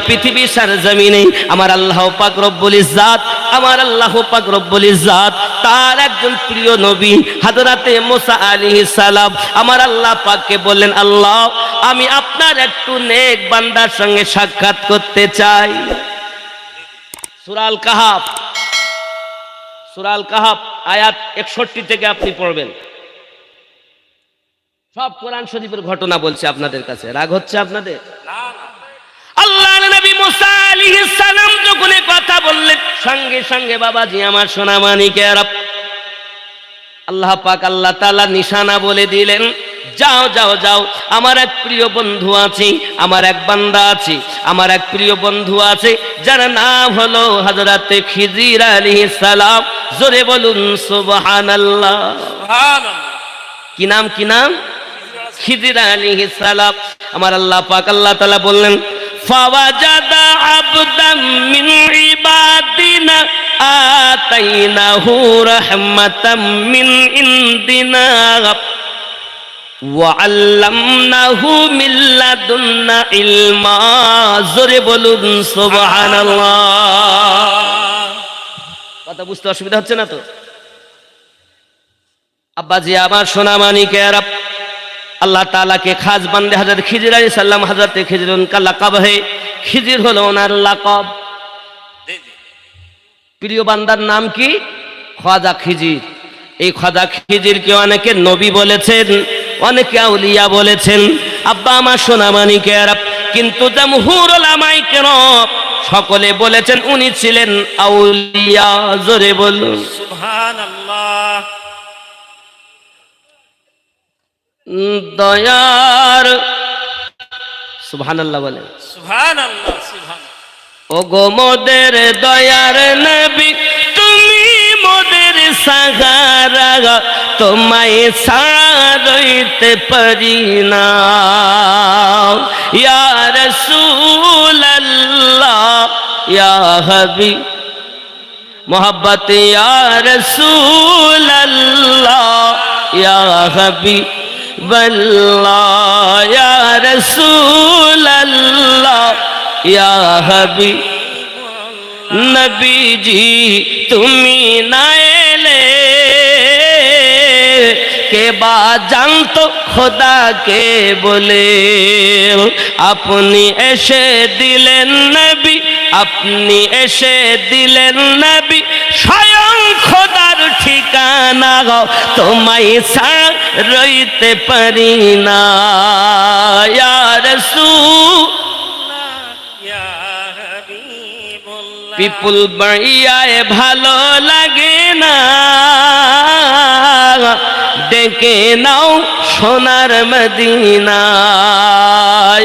পৃথিবীর সরজমিনে আমার আল্লাহ পাক রব্বুল ইজ্জাত, আমার আল্লাহ পাক রব্বুল ইজ্জাত তার একজন প্রিয় নবী হযরতে মুসা আলাইহিস সালাম আমার আল্লাহ পাককে বললেন, আল্লাহ আমি আপনার একটু নেক বান্দার সঙ্গে সাক্ষাৎ করতে চাই। সূরা আল কাহাফ, সূরা আল কাহাফ আয়াত 61 থেকে আপনি পড়বেন। সব কোরআন শরীফের ঘটনা বলছে আপনাদের কাছে, রাগ হচ্ছে আপনাদের? আল্লাহর নবী মুসা আলাইহিস সালাম যখন কথা বললেন, সঙ্গে সঙ্গে বাবাজি আমার সোনা মানিকেরা আল্লাহ পাক আল্লাহ তাআলা নিশানা বলে দিলেন, যাও যাও যাও, আমার এক প্রিয় বন্ধু আছে, আমার এক বান্দা আছে, আমার এক প্রিয় বন্ধু আছে, যার নাম হলো হযরতে খিজির আলাইহিস সালাম। জোরে বলুন সুবহানাল্লাহ। কি নাম, কি নাম? খিজির আলাইহিস সালাম। আমার আল্লাহ পাক আল্লাহ তাআলা বললেন, ফাওয়াজাদা আবদাম মিন ইবাদিনা আতাইনাহু রাহমাতাম মিন ইনদিনা ওয়া আল্লামনাহু মিন লাদুন্না ইলমা। জোরে বলুন সুবহানাল্লাহ। কথা বুঝতে অসুবিধা হচ্ছে না তো? আব্বাজি আমার সোনা মানিকেরা আল্লাহ তাআলাকে খাস বান্দে হযরত খিজির আলাইহিস সালাম, হযরতে খিজির উনকা লাকাব है, খিজির হলো ওনার লাকাব। প্রিয় বান্দার নাম কি? খাজা খিজির। এই খাজা খিজিরকে অনেকে নবী বলেছেন, অনেকে আউলিয়া বলেছেন। আব্বা আমার সোনা মানিকেরা, কিন্তু জামহুর উলামায়ে কেরাম সকলে বলেছেন উনি ছিলেন আউলিয়া। জোরে বলুন সুবহানাল্লাহ। দয়ার সুবহানাল্লাহ বলেন, সুবহানাল্লাহ সুবহানাল্লাহ। ও গো মোদের দয়ার নবী, তুমি মোদের সাহারা, তোমায় ছাড়তে পারি না। ইয়া রাসূলুল্লাহ ইয়া হাবিব মোহাব্বত, ইয়া রাসূলুল্লাহ ইয়া হাবিব বল্লাহ, ইয়া রাসূলুল্লাহ ইয়া হাবিব নবীজি, তুমি না এলে কে বা জানতো খোদাকে বলে। আপনি এসে দিলেন নবী, আপনি এসে দিলেন নবী, স্বয়ং খোদার ঠিকানা, তোমায় ছাড়া রইতে পারি না। ইয়া রাসূলুল্লাহ ইয়া হাবিবুল্লাহ। পিপুল বাড়িয়ায় ভালো লাগে না, ডেকে নাও সোনার মদিনা।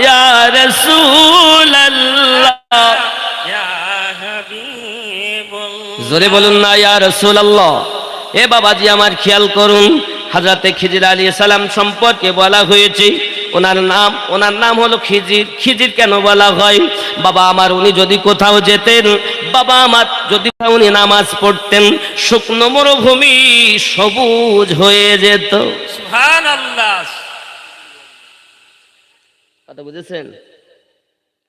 ইয়া রাসূলুল্লাহ ইয়া হাবিবুল্লাহ। জোরে বলুন না ইয়া রাসূলুল্লাহ। এ বাবাজি আমার খেয়াল করুন, হযরতে খিজির আলাইহিস সালাম সম্পর্কে বলা হয়েছে ওনার নাম হলো খিজির। খিজির কেন বলা হয়? বাবা আমার উনি যদি কোথাও যেতেন, বাবা আমার যদি উনি নামাজ পড়তেন, শুকনো মরুভূমি সবুজ হয়ে যেত। সুবহানাল্লাহ। কথা বুঝেছেন?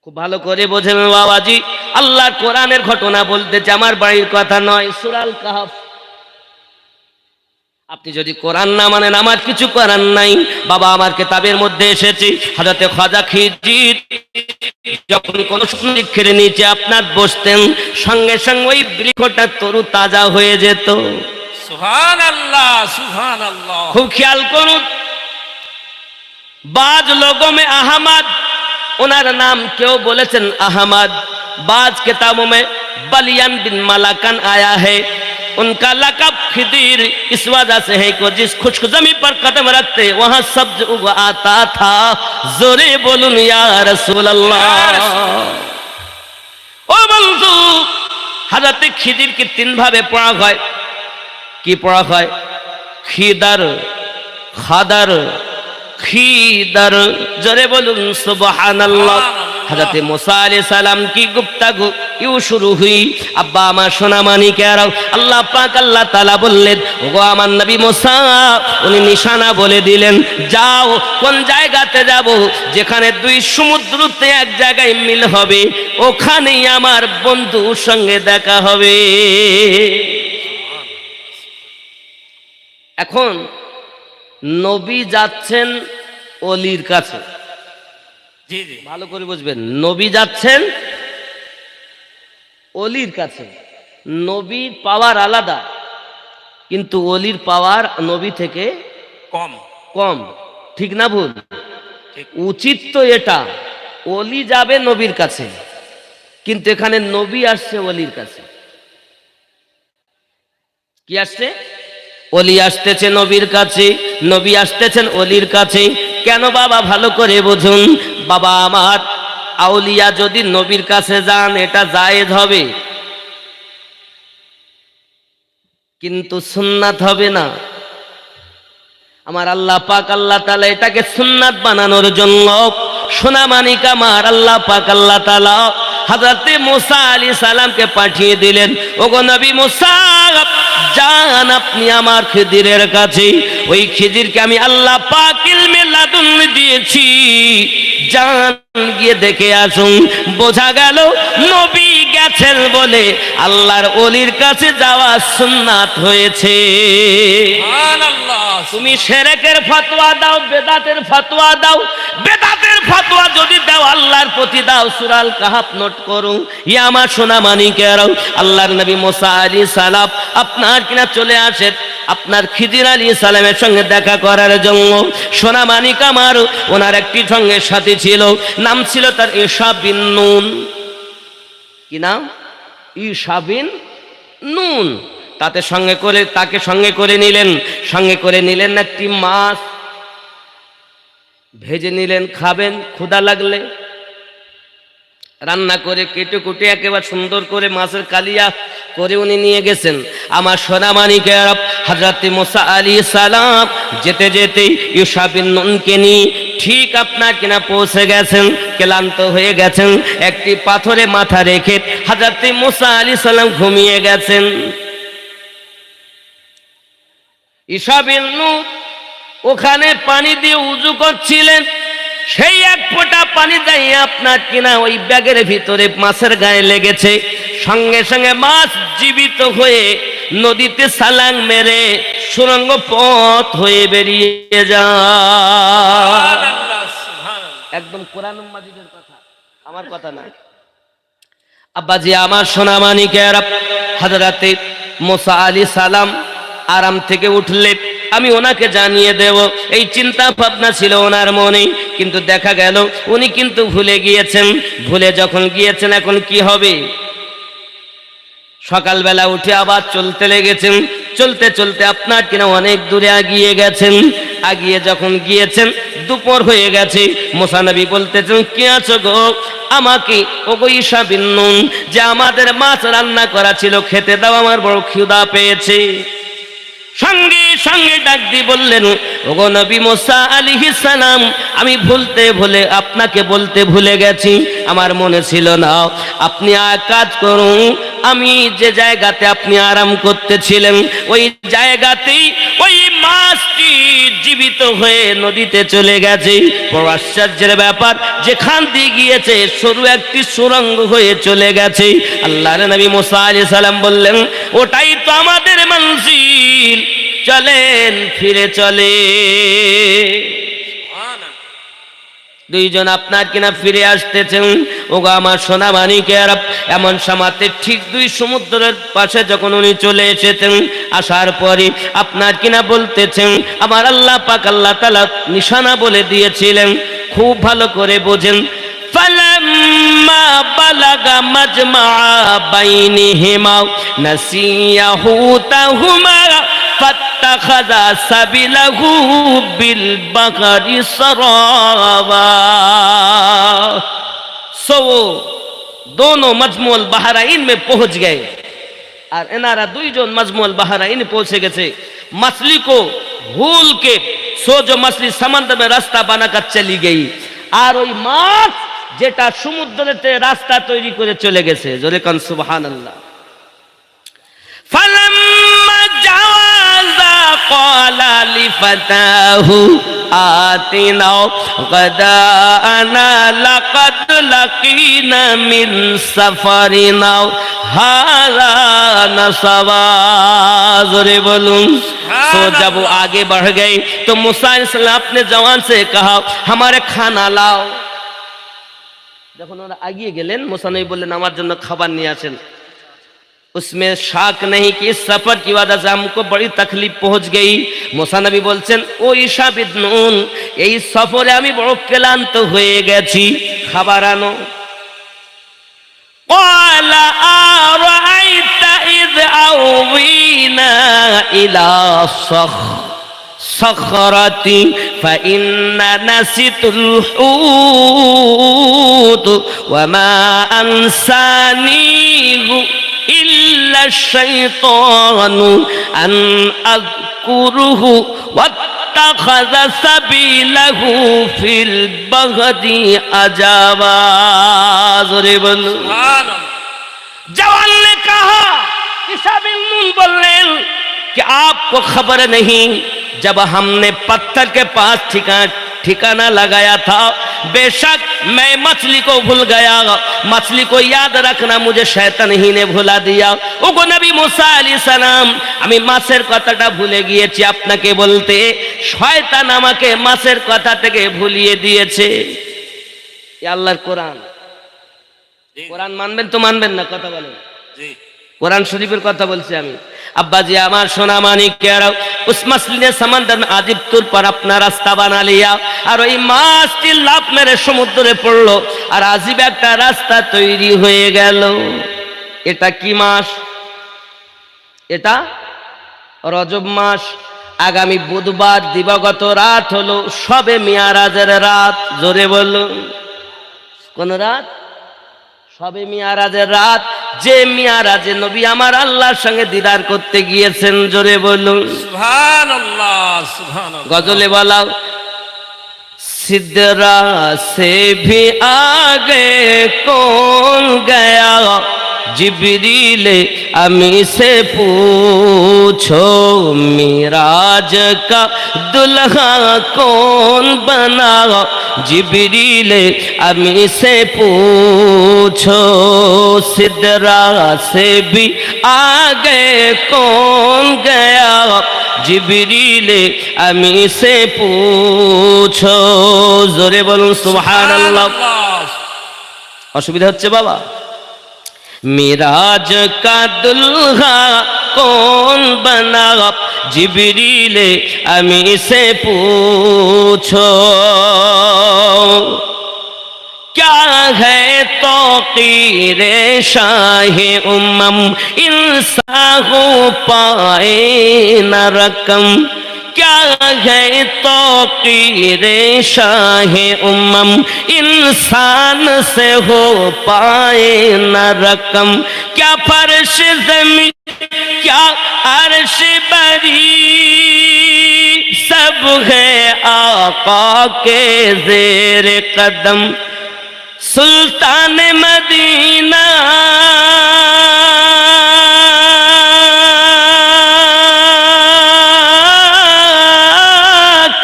খুব ভালো করে বোঝেন বাবাজি। আল্লাহ কোরআনের ঘটনা বলতেছে, আমার বাড়ির কথা নয়। সূরা আল কাহাফ। আপনি যদি কোরআন না মানেন আমার কিছু করার নাই। বাবা আমার কিতাবের মধ্যে এসেছে হযরতে খাজা খিজির যখন কোন শুকনো বৃক্ষের নিচে আপনার বসতেন, সঙ্গে সঙ্গে ওই বৃক্ষটা তরু তাজা হয়ে যেত। সুবহানাল্লাহ সুবহানাল্লাহ। খুব খেয়াল করুন, বাজ লোগों में अहमद, ওনার নাম কেউ বলেছেন अहमद, बाज किताबों में बलियान बिन मलाकन आया है। उनका लक़ब खिदीर इस वजह से है कि जिस खुश्क जमी पर कदम रखते वहां सब्ज उग आता था। जोरे बोलूं या रसूल अल्लाह। ओ बंधु, हजरत खिदीर की तीन भावे पढ़ा है। की पढ़ा है? खिदर, खादर, खिदर। जोरे बोलूं सुबहानल्लाह। हजरत मूसा अलैहिस सलाम की गुफ्तगू यूं शुरू हुई। अब्बा আমার সোনা মানিকেরাও, আল্লাহ পাক আল্লাহ তাআলা বললেন, ওগো আমার নবী মুসা, উনি নিশানা বলে দিলেন, যাও কোন জায়গাতে যাব, যেখানে দুই সমুদ্রতে এক জায়গায় মিল হবে, ওখানেই আমার বন্ধুর সঙ্গে দেখা হবে। এখন নবী যাচ্ছেন অলির কাছে, জি জি, ভালো করে বুঝবেন, নবী যাচ্ছেন অলির কাছে। নবীর পাওয়ার আলাদা, কিন্তু অলির পাওয়ার নবী থেকে কম। কম, ঠিক না ভুল? ঠিক। উচিত তো এটা, অলি যাবে নবীর কাছে, কিন্তু এখানে নবী আসছে অলির কাছে। কি আসছে? অলি আসতেছে নবীর কাছে, নবী আসতেছেন অলির কাছে। কেন বাবা ভালো করে বুঝুন। বাবা আমার, আউলিয়া যদি নবীর কাছে যান এটা জায়েজ হবে, কিন্তু সুন্নাত হবে না। আমার আল্লাহ পাক আল্লাহ তাআলা এটাকে সুন্নাত বানানোর জন্য সোনামানিক আমার আল্লাহ পাক আল্লাহ তাআলা হযরত মুসা আলাইহিস সালামকে পাঠিয়ে দিলেন। ওগো নবী মুসা, যান আপনি আমার খিদিরের কাছে, ওই খিদিরকে আমি আল্লাহ পাক ইলমে লাদুন দিয়েছি, যান গিয়ে দেখে আসুন। বোঝা গেল নবী গেছেন বলে আল্লাহর ওলির কাছে যাওয়া সুন্নাত হয়েছে। সুবহানাল্লাহ। তুমি শিরকের ফতোয়া দাও, বেদাতের ফতোয়া দাও, বেদাতের ফতোয়া যদি দাও আল্লাহর প্রতি দাও। সূরা আল কাহাফ নোট করুন। ইয়া আমার সোনা মানিকেরাও, আল্লাহর নবী মুসা আলাইহিস সালাম আপনার কিনা চলে আসেন আপনার খিদির আলাইহিস সালামের সঙ্গে দেখা করার জন্য। সোনা মানিক আমার, ওনার একটি সঙ্গে সাথী ছিল, নাম ছিল তার ঈশা বিন নুন। কি নাম? ঈশা বিন নুন। তাকে সঙ্গে করে নিলেন। সঙ্গে করে নিলেন একটি মাছ, ভেজে নিলেন, খাবেন ক্ষুধা লাগলে। রান্না করে কেটে কুটে একেবারে সুন্দর করে মাছের কালিয়া করে উনি নিয়ে গেছেন। আমার সোনা মানিকেরা, হযরত মুসা আলাইহিস সালাম যেতে যেতে ঈশা বিন নুনকে নিয়ে ঠিক আপনার কিনা পৌঁছে গেছেন। ক্লান্ত হয়ে গেছেন, একটি পাথরে মাথা রেখে হযরত মুসা আলাইহিস সালাম ঘুমিয়ে গেছেন। ঈশা বিন নুন ওখানে পানি দিয়ে উযু করছিলেন। সেই এক ফোঁটা পানি যাই আপনার কিনা ওই ব্যাগের ভিতরে মাছের গায়ে লেগেছে। সঙ্গে সঙ্গে মাছ জীবিত হয়ে নদীতে সালাং মেরে সুরঙ্গ পথ হয়ে বেরিয়ে যায়। সুবহানাল্লাহ, সুবহানাল্লাহ। একদম কোরআন মাজিদের কথা, আমার কথা না। আব্বাজি আমার সোনা মানিকেরা, হযরতে মুসা আলাইহিস সালাম আরাম থেকে উঠলে আমি ওনাকে জানিয়ে দেব, এই চিন্তা ভাবনা ছিল ওনার মনে। কিন্তু দেখা গেল উনি কিন্তু ভুলে গিয়েছেন। ভুলে যখন গিয়েছেন, এখন কি হবে? সকালবেলা উঠে আবার চলতে লেগেছেন। চলতে চলতে আপনার কিনা অনেক দূরে আগিয়ে গেছেন। আগিয়ে যখন গিয়েছেন, দুপুর হয়ে গেছে। মুসা নবী বলতেছেন, কি আছো গো? আমাকে ওগো ঈশা বিন নুন, যে আমাদের মাছ রান্না করা ছিল খেতে দাও, আমার বড় ক্ষুধা পেয়েছে। সঙ্গে সঙ্গে ডাক দিয়ে বললেন, ওগো নবী মুসা আলাইহিস সালাম, আমি আপনাকে বলতে ভুলে গেছি, আমার মনে ছিল না। আপনি এক কাজ করুন, আমি যে জায়গাতে আপনি আরাম করতেছিলেন ওই জায়গাতেই ওই মাছটি জীবিত হয়ে নদীতে চলে গেছে। বড় আশ্চর্যের ব্যাপার, যেখান দিয়ে গিয়েছে সরু একটি সুরঙ্গ হয়ে চলে গেছে। আল্লাহর নবী মুসা আলাইহিস সালাম বললেন, ওটাই তো আমাদের মঞ্জিল, চলেন ফিরে চলে। দুইজন আপনার কিনা ফিরে আসতেছেন। ওগো আমার সোনা মানিকেরা, এমন সময়তে ঠিক দুই সমুদ্রের পাশে যখন উনি চলে এসেছেন, আসার পরে আপনার কিনা বলতেছেন, আমার আল্লাহ পাক আল্লাহ তাআলা নিশানা বলে দিয়েছিলেন, খুব ভালো করে বোঝেন। ফালাম্মা বালাগা মাজমা বাইনিহিমা নাসিয়া হুতাহুমা ফাত্তাখাযা সাবিলাহু বিল বাকরি সরাবা। सो वो दोनों मजमुल बहराइन में पहुंच गए। और इनारा दुईजन मजमुल बहराइन पहुंचे गए। मछली को भूल के सो जो मछली समुद्र में रास्ता बनाकर चली गई। और वही माछ যেটা সমুদ্রেতে রাস্তা তৈরি করে চলে গেছে। জোরে কান সুবহানাল্লাহ। ফালাম্মা জাওয়াজা ক্বালা লিফাতাহু আতিনা গাদানা লাকাদ লাকিনা মিন সাফারিনা হাযা নাসাবা। জোরে বলুন। तो जब वो आगे बढ़ गई तो मूसा अलैहिस्सलाम अपने जवान से कहा हमारे खाना लाओ। যখন ওরা এগিয়ে গেলেন मूसा नबी বললেন আমার জন্য খাবার নিয়ে আসেন। उसमें शाक नहीं कि इस सफर की वजह से हमको बड़ी तकलीफ पहुंच गई। मूसा नबी বলছেন ও ঈশা বিন নুন এই সফরে আমি বড় ক্লান্ত হয়ে গেছি, খাবার আনো। قال أرأيت إذ أوينا إلى صخرة فإن نسيت الحوت وما أنسانيه إلا الشيطان أن أذكره واتخذ سبيله في البحر عجبا। जवान ने कहा, ईशा बिन नून बोलें कि आपको खबर नहीं जब हमने पत्थर के पास ठिकाना लगाया था बेशक मैं मछली को भूल गया, मछली को याद रखना मुझे शैतान ही ने भुला दिया। ওগো নবী মুসা আলাইহিস সালাম আমি মাছের কথাটা ভুলে গিয়েছি আপনাকে বলতে, শয়তান আমাকে মাছের কথা থেকে ভুলিয়ে দিয়েছে। এ আল্লাহর কোরআন। কোরআন মানবেন তো মানবেন না? কথা বলেন। জি কোরআন শরীফের কথা বলছি আমি। अब्बा जी हमार सोना मानी कह रहा उस मछली ने समंदर में आजिब तुर पर अपना रास्ता बना लिया और वही माछटी लाभ मेरे समुद्रे पड़लो और आजिब एक रास्ता तैरी हुए गेल। এটা কি মাস? এটা রজব মাস। আগামী বুধবার দিবাগত রাত হলো শবে মিয়ারাজের রাত। জোরে বলুন কোন রাত? শবে মিয়ারাজের রাত, যে মিয়ারাজে নবী আমার আল্লাহর সঙ্গে দিদার করতে গিয়েছেন। জোরে বলুন সুবহানাল্লাহ সুবহানাল্লাহ। গজলে বলাও सिदरा से भी आगे कौन गया जिब्रील अमी से पूछो मिराज का दुल्हा कौन बना जिब्रील अमी से पूछो सिदरा से भी आगे कौन गया जिब्रील अमी से पूछो। जोरे बोलूं सुबहानाल्लाह। असुविधा হচ্ছে বাবা? मिराज का दुल्हा कौन बना जिब्रील अमी से पूछो। क्या है तौकीरे शाहे उम्मम इंसान हो पाए न रकम। क्या है तौकीरे शाहे उम्मम इंसान से हो पाए न रकम। क्या फर्श ज़मीन क्या अर्श बरी सब है आका के ज़ेर कदम। सुल्तान मदीना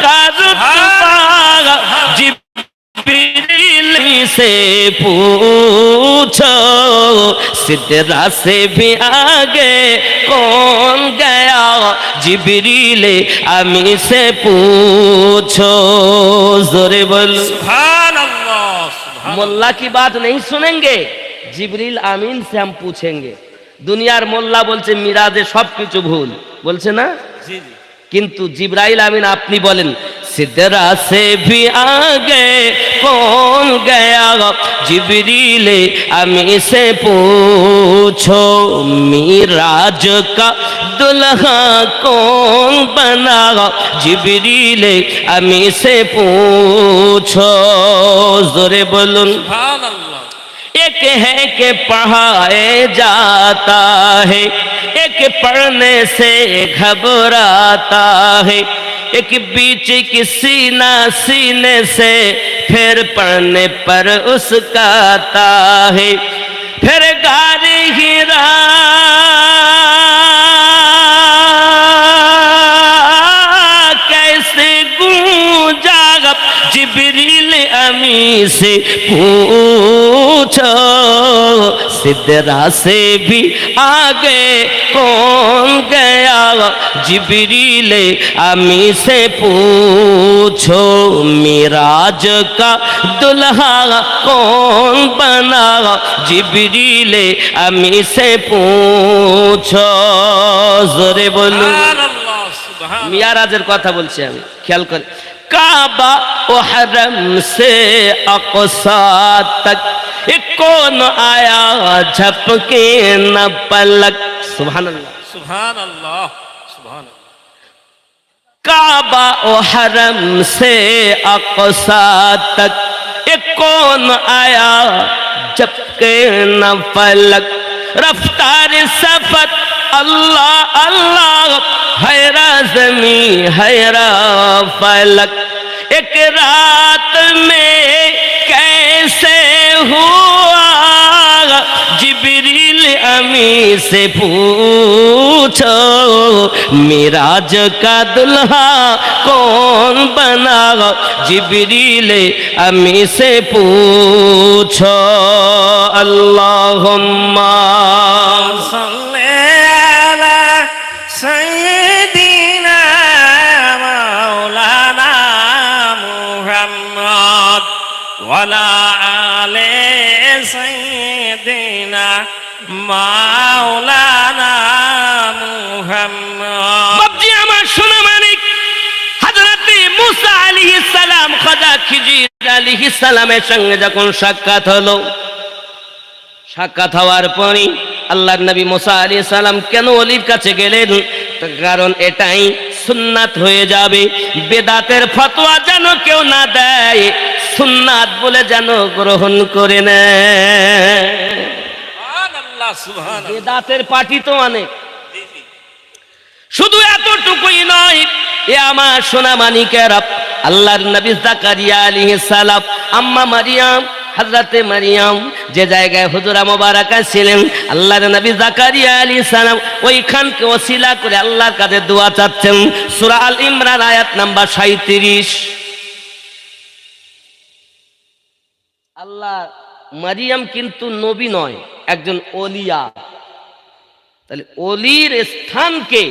का रुतबा जिब्रील से पूछो सिदरा से भी आगे कौन गया जिब्रील अमी से पूछो। जोरे बोल सुबहानल्लाह। मोल्ला की बात नहीं सुनेंगे, जिब्रील आमीन से हम पूछेंगे। दुनियार मोल्ला बोलছে মিরাজে সবকিছু ভুল বলছে না? জি জি। কিন্তু জিব্রাইল আমিন আপনি বলেন सिदरा से भी आगे कौन गया जिब्रील अमी से पूछो मिराज का दुल्हा कौन बना जिब्रील अमी से पूछो। जोरे बोलूं सुबहानल्लाह। एक है कि पढ़ाए जाता है, एक पढ़ने से घबराता है, एक बीच की सीना सीने से फिर पढ़ने पर उसका आता है फिर गारे हीरा कैसे गूंजा जिब्रील अमी से पूछो सिदरा से भी आगे कौन गया जिब्रील अमी से पूछो मिराज का दुल्हा कौन बना जिब्रील अमी से पूछो जोरे बोलो সুবহানাল্লাহ সুবহানাল্লাহ मियाराजेर কথা বলছি আমি খেয়াল করে काबा ओ हरम से अक़सा तक कौन आया झपके न पलक सुभानअल्लाह সুবহানাল্লাহ সুবহানাল্লাহ काबा ओ हरम से अक़सा तक कौन आया झपके न पलक रफ्तार सफर अल्लाह अल्लाह हैरा ज़मी हैरा फलक एक रात में कैसे हुआ जिब्रील अमी से पूछो मिराज का दुल्हा कौन बना जिब्रील अमी से पूछो अल्लाहुम्मा सल्ले अला सय्यिदिना मौलाना मुहम्मद वला आले सय्यिदिना मौलाना मुहम्मद বাপজি আমার সোনা মানিক হযরত মুসা আলাইহিস সালাম খোদা খিজির আলাইহিস সালামের সঙ্গে যখন সাক্ষাৎ হওয়ার পরই আল্লাহর নবী মুসা আলাইহিস সালাম কেন ওলির কাছে গেলেন কারণ এটাই সুন্নাত হয়ে যাবে বেদাতের ফতোয়া যেন কেউ না দেয় সুন্নাত বলে যেন গ্রহণ করে নেয় সুবহানাল্লাহ সুবহানাল্লাহ বেদাতের পার্টি তো অনেক শুধু এতটুকুই নয় এ আমার সোনা মানিকেরা আল্লাহর নবী জাকারিয়া আলাইহিস সালাম আম্মা মারিয়াম হযরতে মারিয়াম যে জায়গায় হুজরা মুবারাকা ছিলেন আল্লাহর নবী জাকারিয়া আলাইহিস সালাম ওইখানকে ওসিলা করে আল্লাহর কাছে দোয়া চাচ্ছেন সূরা আল ইমরান আয়াত নাম্বার 37 আল্লাহ মারিয়াম কিন্তু নবী নয় একজন ওলিয়া তাহলে ওলির স্থানকে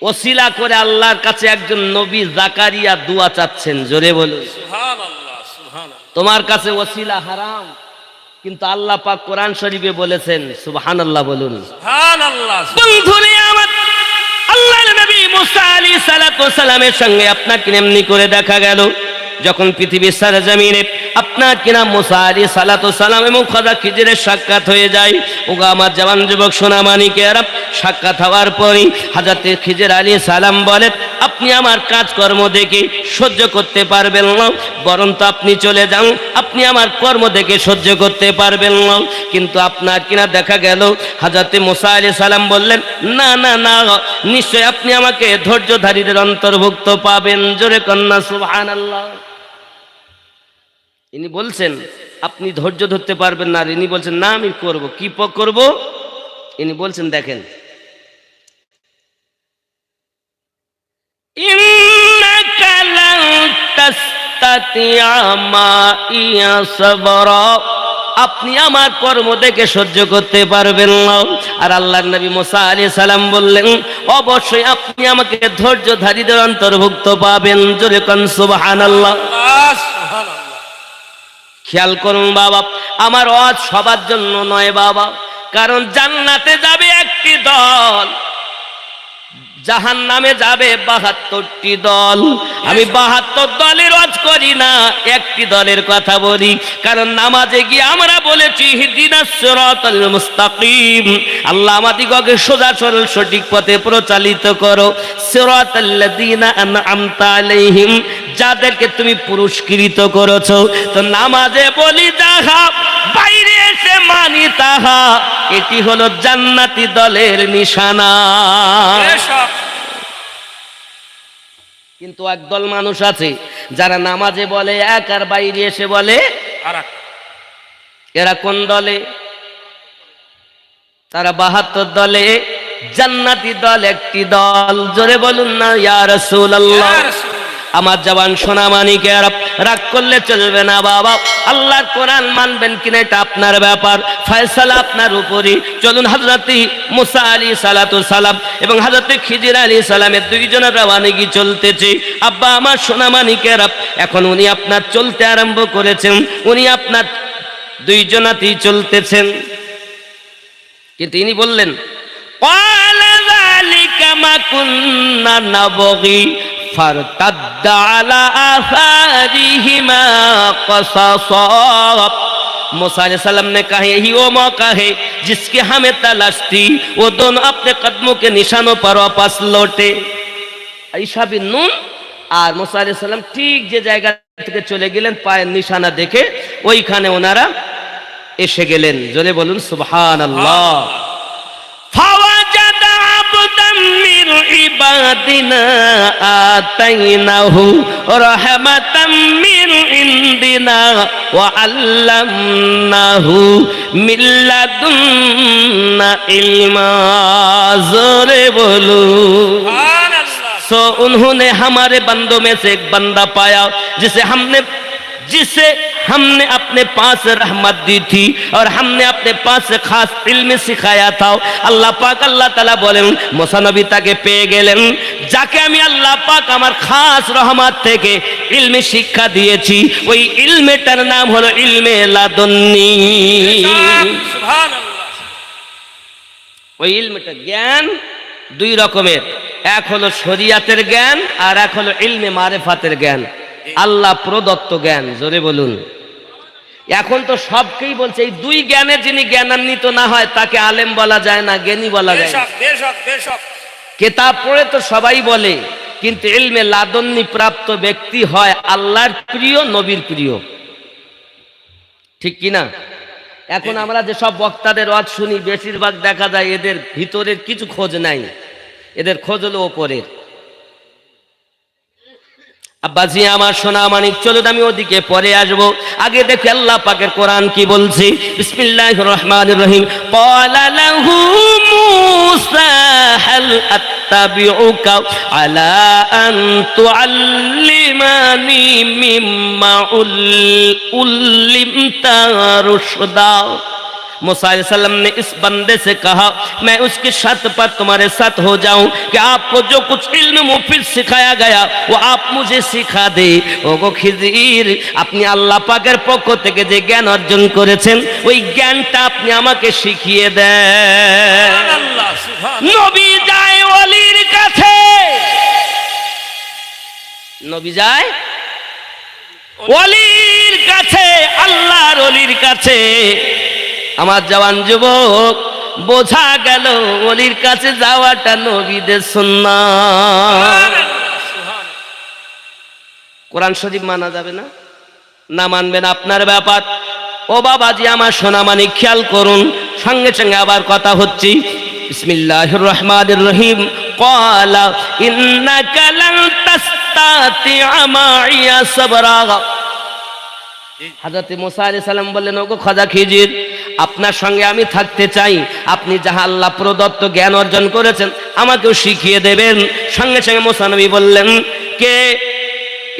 ওসিলা করে আল্লাহর কাছে একজন নবী জাকারিয়া দোয়া চাচ্ছেন জোরে বলুন সুবহানাল্লাহ সুবহানাল্লাহ তোমার কাছে ওসিলা হারাম কিন্তু আল্লাহ পাক কোরআন শরীফে বলেছেন সুবহানাল্লাহ বলুন সুবহানাল্লাহ বন্ধুরে আমার আল্লাহর নবী মুসা আলাইহিস সালাতু সালামের সঙ্গে আপনাকে এমনি করে দেখা গেল যখন পৃথিবীর সরজমিনে আপনার কিনা মুসা আলাইহিস সালাতু সালাম এবং খোদা খিজিরের সাক্ষাৎ হয়ে যায় ওগো আমার জওয়ান যুবক সোনা মানিকেরা সাক্ষাৎ হওয়ার পরই হযরত খিজির আলাইহিস সালাম বলেন আপনি আমার কাজকর্ম দেখে সহ্য করতে পারবেন না বরং তো আপনি চলে যান আপনি আমার কর্ম দেখে সহ্য করতে পারবেন না কিন্তু আপনার কিনা দেখা গেল হযরত মুসা আলাইহিস সালাম বললেন না না না নিশ্চয় আপনি আমাকে ধৈর্যধারীদের অন্তর্ভুক্ত পাবেন জোরে কন্না সুবহানাল্লাহ ইনি বলছেন আপনি ধৈর্য ধরতে পারবেন না আর ইনি বলছেন না আমি করব কি করব ইনি বলছেন দেখেন ইন্নাকা লান তাসতাতিয়া মাইয়া সাবরা আপনি আমার কর্ম দেখে সহ্য করতে পারবেন না আর আল্লাহর নবী মুসা আলাইহিস সালাম বললেন অবশ্যই আপনি আমাকে ধৈর্যধারীদের অন্তর্ভুক্ত পাবেন জোরে কোন সুবহানাল্লাহ সুবহানাল্লাহ খেয়াল করুন বাবা আমার ওয়াজ সবার জন্য নয় বাবা কারণ জান্নাতে যাবে একটি দল জাহান্নামে যাবে ৭২টি দল আমি ৭২ দলের ওয়াজ করি না একটি দলের কথা বলি কারণ নামাজে গিয়ে আমরা বলেছি ইহদিনাস সিরাতাল মুস্তাকিম আল্লাহ আমাদিগকে সোজা সরল সঠিক পথে পরিচালিত করো সিরাতাল্লাযিনা আনআমতা আলাইহিম যাদেরকে তুমি পুরস্কৃত করেছো তো নামাজে বলি যাহা বাইরে এসে মানি তাহা এটি হলো জান্নাতি দলের নিশানা কিন্তু একদল মানুষ আছে যারা নামাজে বলে এক আর বাইরে এসে বলে আরেক। এরা কোন দলে? তারা 72 দলে জান্নাতি দল একটি দল। জোরে বলুন না ইয়া রাসূলুল্লাহ। ইয়া রাসূলুল্লাহ। আমার জবান সোনা মানিকের, রাগ করলে চলবে না বাবা। আল্লাহর কোরআন মানবেন কিনা এটা আপনার ব্যাপার, ফয়সালা আপনার উপরই। চলুন হযরত মুসা আলাইহিস সালাতু সালাম এবং হযরত খিজির আলাইহিস সালামের দুইজনের রওয়ানগি চলতেছে। আব্বা আমার সোনা মানিকের, এখন উনি আপনার চলতে আরম্ভ করেছেন, উনি আপনার দুইজনাতেই চলতেছেন। কিন্তু তিনি বললেন ক্বালা যালিকা মা কুন্না নাবগি ফারতাদ্দা আলা আসারিহিমা কসাসা। मूसा अलैहि सलाम ने कहा यही वो मौका है जिसकी हमें तलाश थी, वो दोनों अपने कदमों के निशानों पर वापस लौटे। ঈসা বিন নূন আর मूसा अलैहि सलाम ঠিক যে জায়গা থেকে চলে গেলেন পায়ের নিশানা দেখে ওইখানে ওনারা এসে গেলেন। জোরে বলুন সুবহানাল্লাহ। ফাওয়াজাদা আবদাম মিন ইবাদিনা আতাইনাহু রাহমাতাম মিন ইনদিনা ওয়া আল্লামনাহু মিন লাদুন্না ইলমা। জোরে বলুন। सो उन्होंने हमारे बंदों में से एक बंदा पाया जिसे हमने अपने पास रहमत दी थी और हमने अपने पास से खास इल्म सिखाया था। আল্লাহ পাক আল্লাহ তাআলা বলেন মুসা নবী তাকে পেয়ে গেলেন যাকে আমি আল্লাহ পাক আমার খাস রহমত থেকে ইলমে শিক্ষা দিয়েছি। ওই ইলমেটার নাম হলো ইলমে লাদুন্নি। সুবহানাল্লাহ। ওই ইলমেটা জ্ঞান দুই রকমের, এক হলো শরিয়াতের জ্ঞান আর এক হলো ইলমে মারিফাতের জ্ঞান, আল্লাহ প্রদত্ত জ্ঞান। জোরে বলুন। এখন তো সবকেই বলছে এই দুই জ্ঞানে যিনি জ্ঞানান্বিত না হয় তাকে আলেম বলা যায় না, জ্ঞানী বলা যায় না। কিতাব পড়ে তো সবাই বলে, কিন্তু ইলমে লাদুন্নি প্রাপ্ত ব্যক্তি হয় আল্লাহর প্রিয়, নবীর প্রিয়। ঠিক কি না? এখন আমরা যে সব বক্তাদের ওয়াজ শুনি বেশিরভাগ দেখা যায় এদের ভিতরের কিছু খোঁজ নাই, এদের খোঁজ হলো ওপরের। আব্বাজি আমার সোনা মানিক, চলুন আমি ওদিকে পরে আসবো, আগে দেখি আল্লাহ পাকের কোরআন কি বলছে। বিসমিল্লাহির রহমানির রহিম। ক্বালা লাহু মূসা হাল আত্তাবিউকা আলা আন তুআল্লিমানি মিম্মা উল্লিমতা রুশদা। मूसा अलैहिस्सलाम ने इस बंदे से कहा मैं उसकी शर्त पर तुम्हारे साथ हो जाऊं कि आपको जो कुछ इल्म मुफीद सिखाया गया वो आप मुझे सिखा दे। ওগো খিজির, আপনি আল্লাহ পাকের পক্ষ থেকে যে জ্ঞান অর্জন করেছেন ওই জ্ঞানটা আপনি আমাকে শিখিয়ে দেন। সুবহানাল্লাহ, সুবহানাল্লাহ। নবী যায় ওলির কাছে, নবী যায় ওলির কাছে, আল্লাহর ওলির কাছে। আমার জওয়ান যুবক, বোঝা গেল ওলির কাছে যাওয়াটা নবীদের সুন্নাত। কোরআন শরীফ মানা যাবে না, না মানবেন আপনার ব্যাপার। ও বাবাজি আমার সোনা মানিক, খেয়াল করুন, সঙ্গে সঙ্গে আবার কথা হচ্ছে। বিসমিল্লাহির রহমানির রহিম। ক্বালা ইন্নাকা লান তাসতাতিআ মাইয়া সাবরা। হযরত মুসা আলাইহিস সালাম বললেন ওগো খাজা খিজির, আপনার সঙ্গে আমি থাকতে চাই, আপনি যাহা আল্লাহ প্রদত্ত জ্ঞান অর্জন করেছেন আমাকেও শিখিয়ে দেবেন। সঙ্গে সঙ্গে মুসা নবী বললেন কে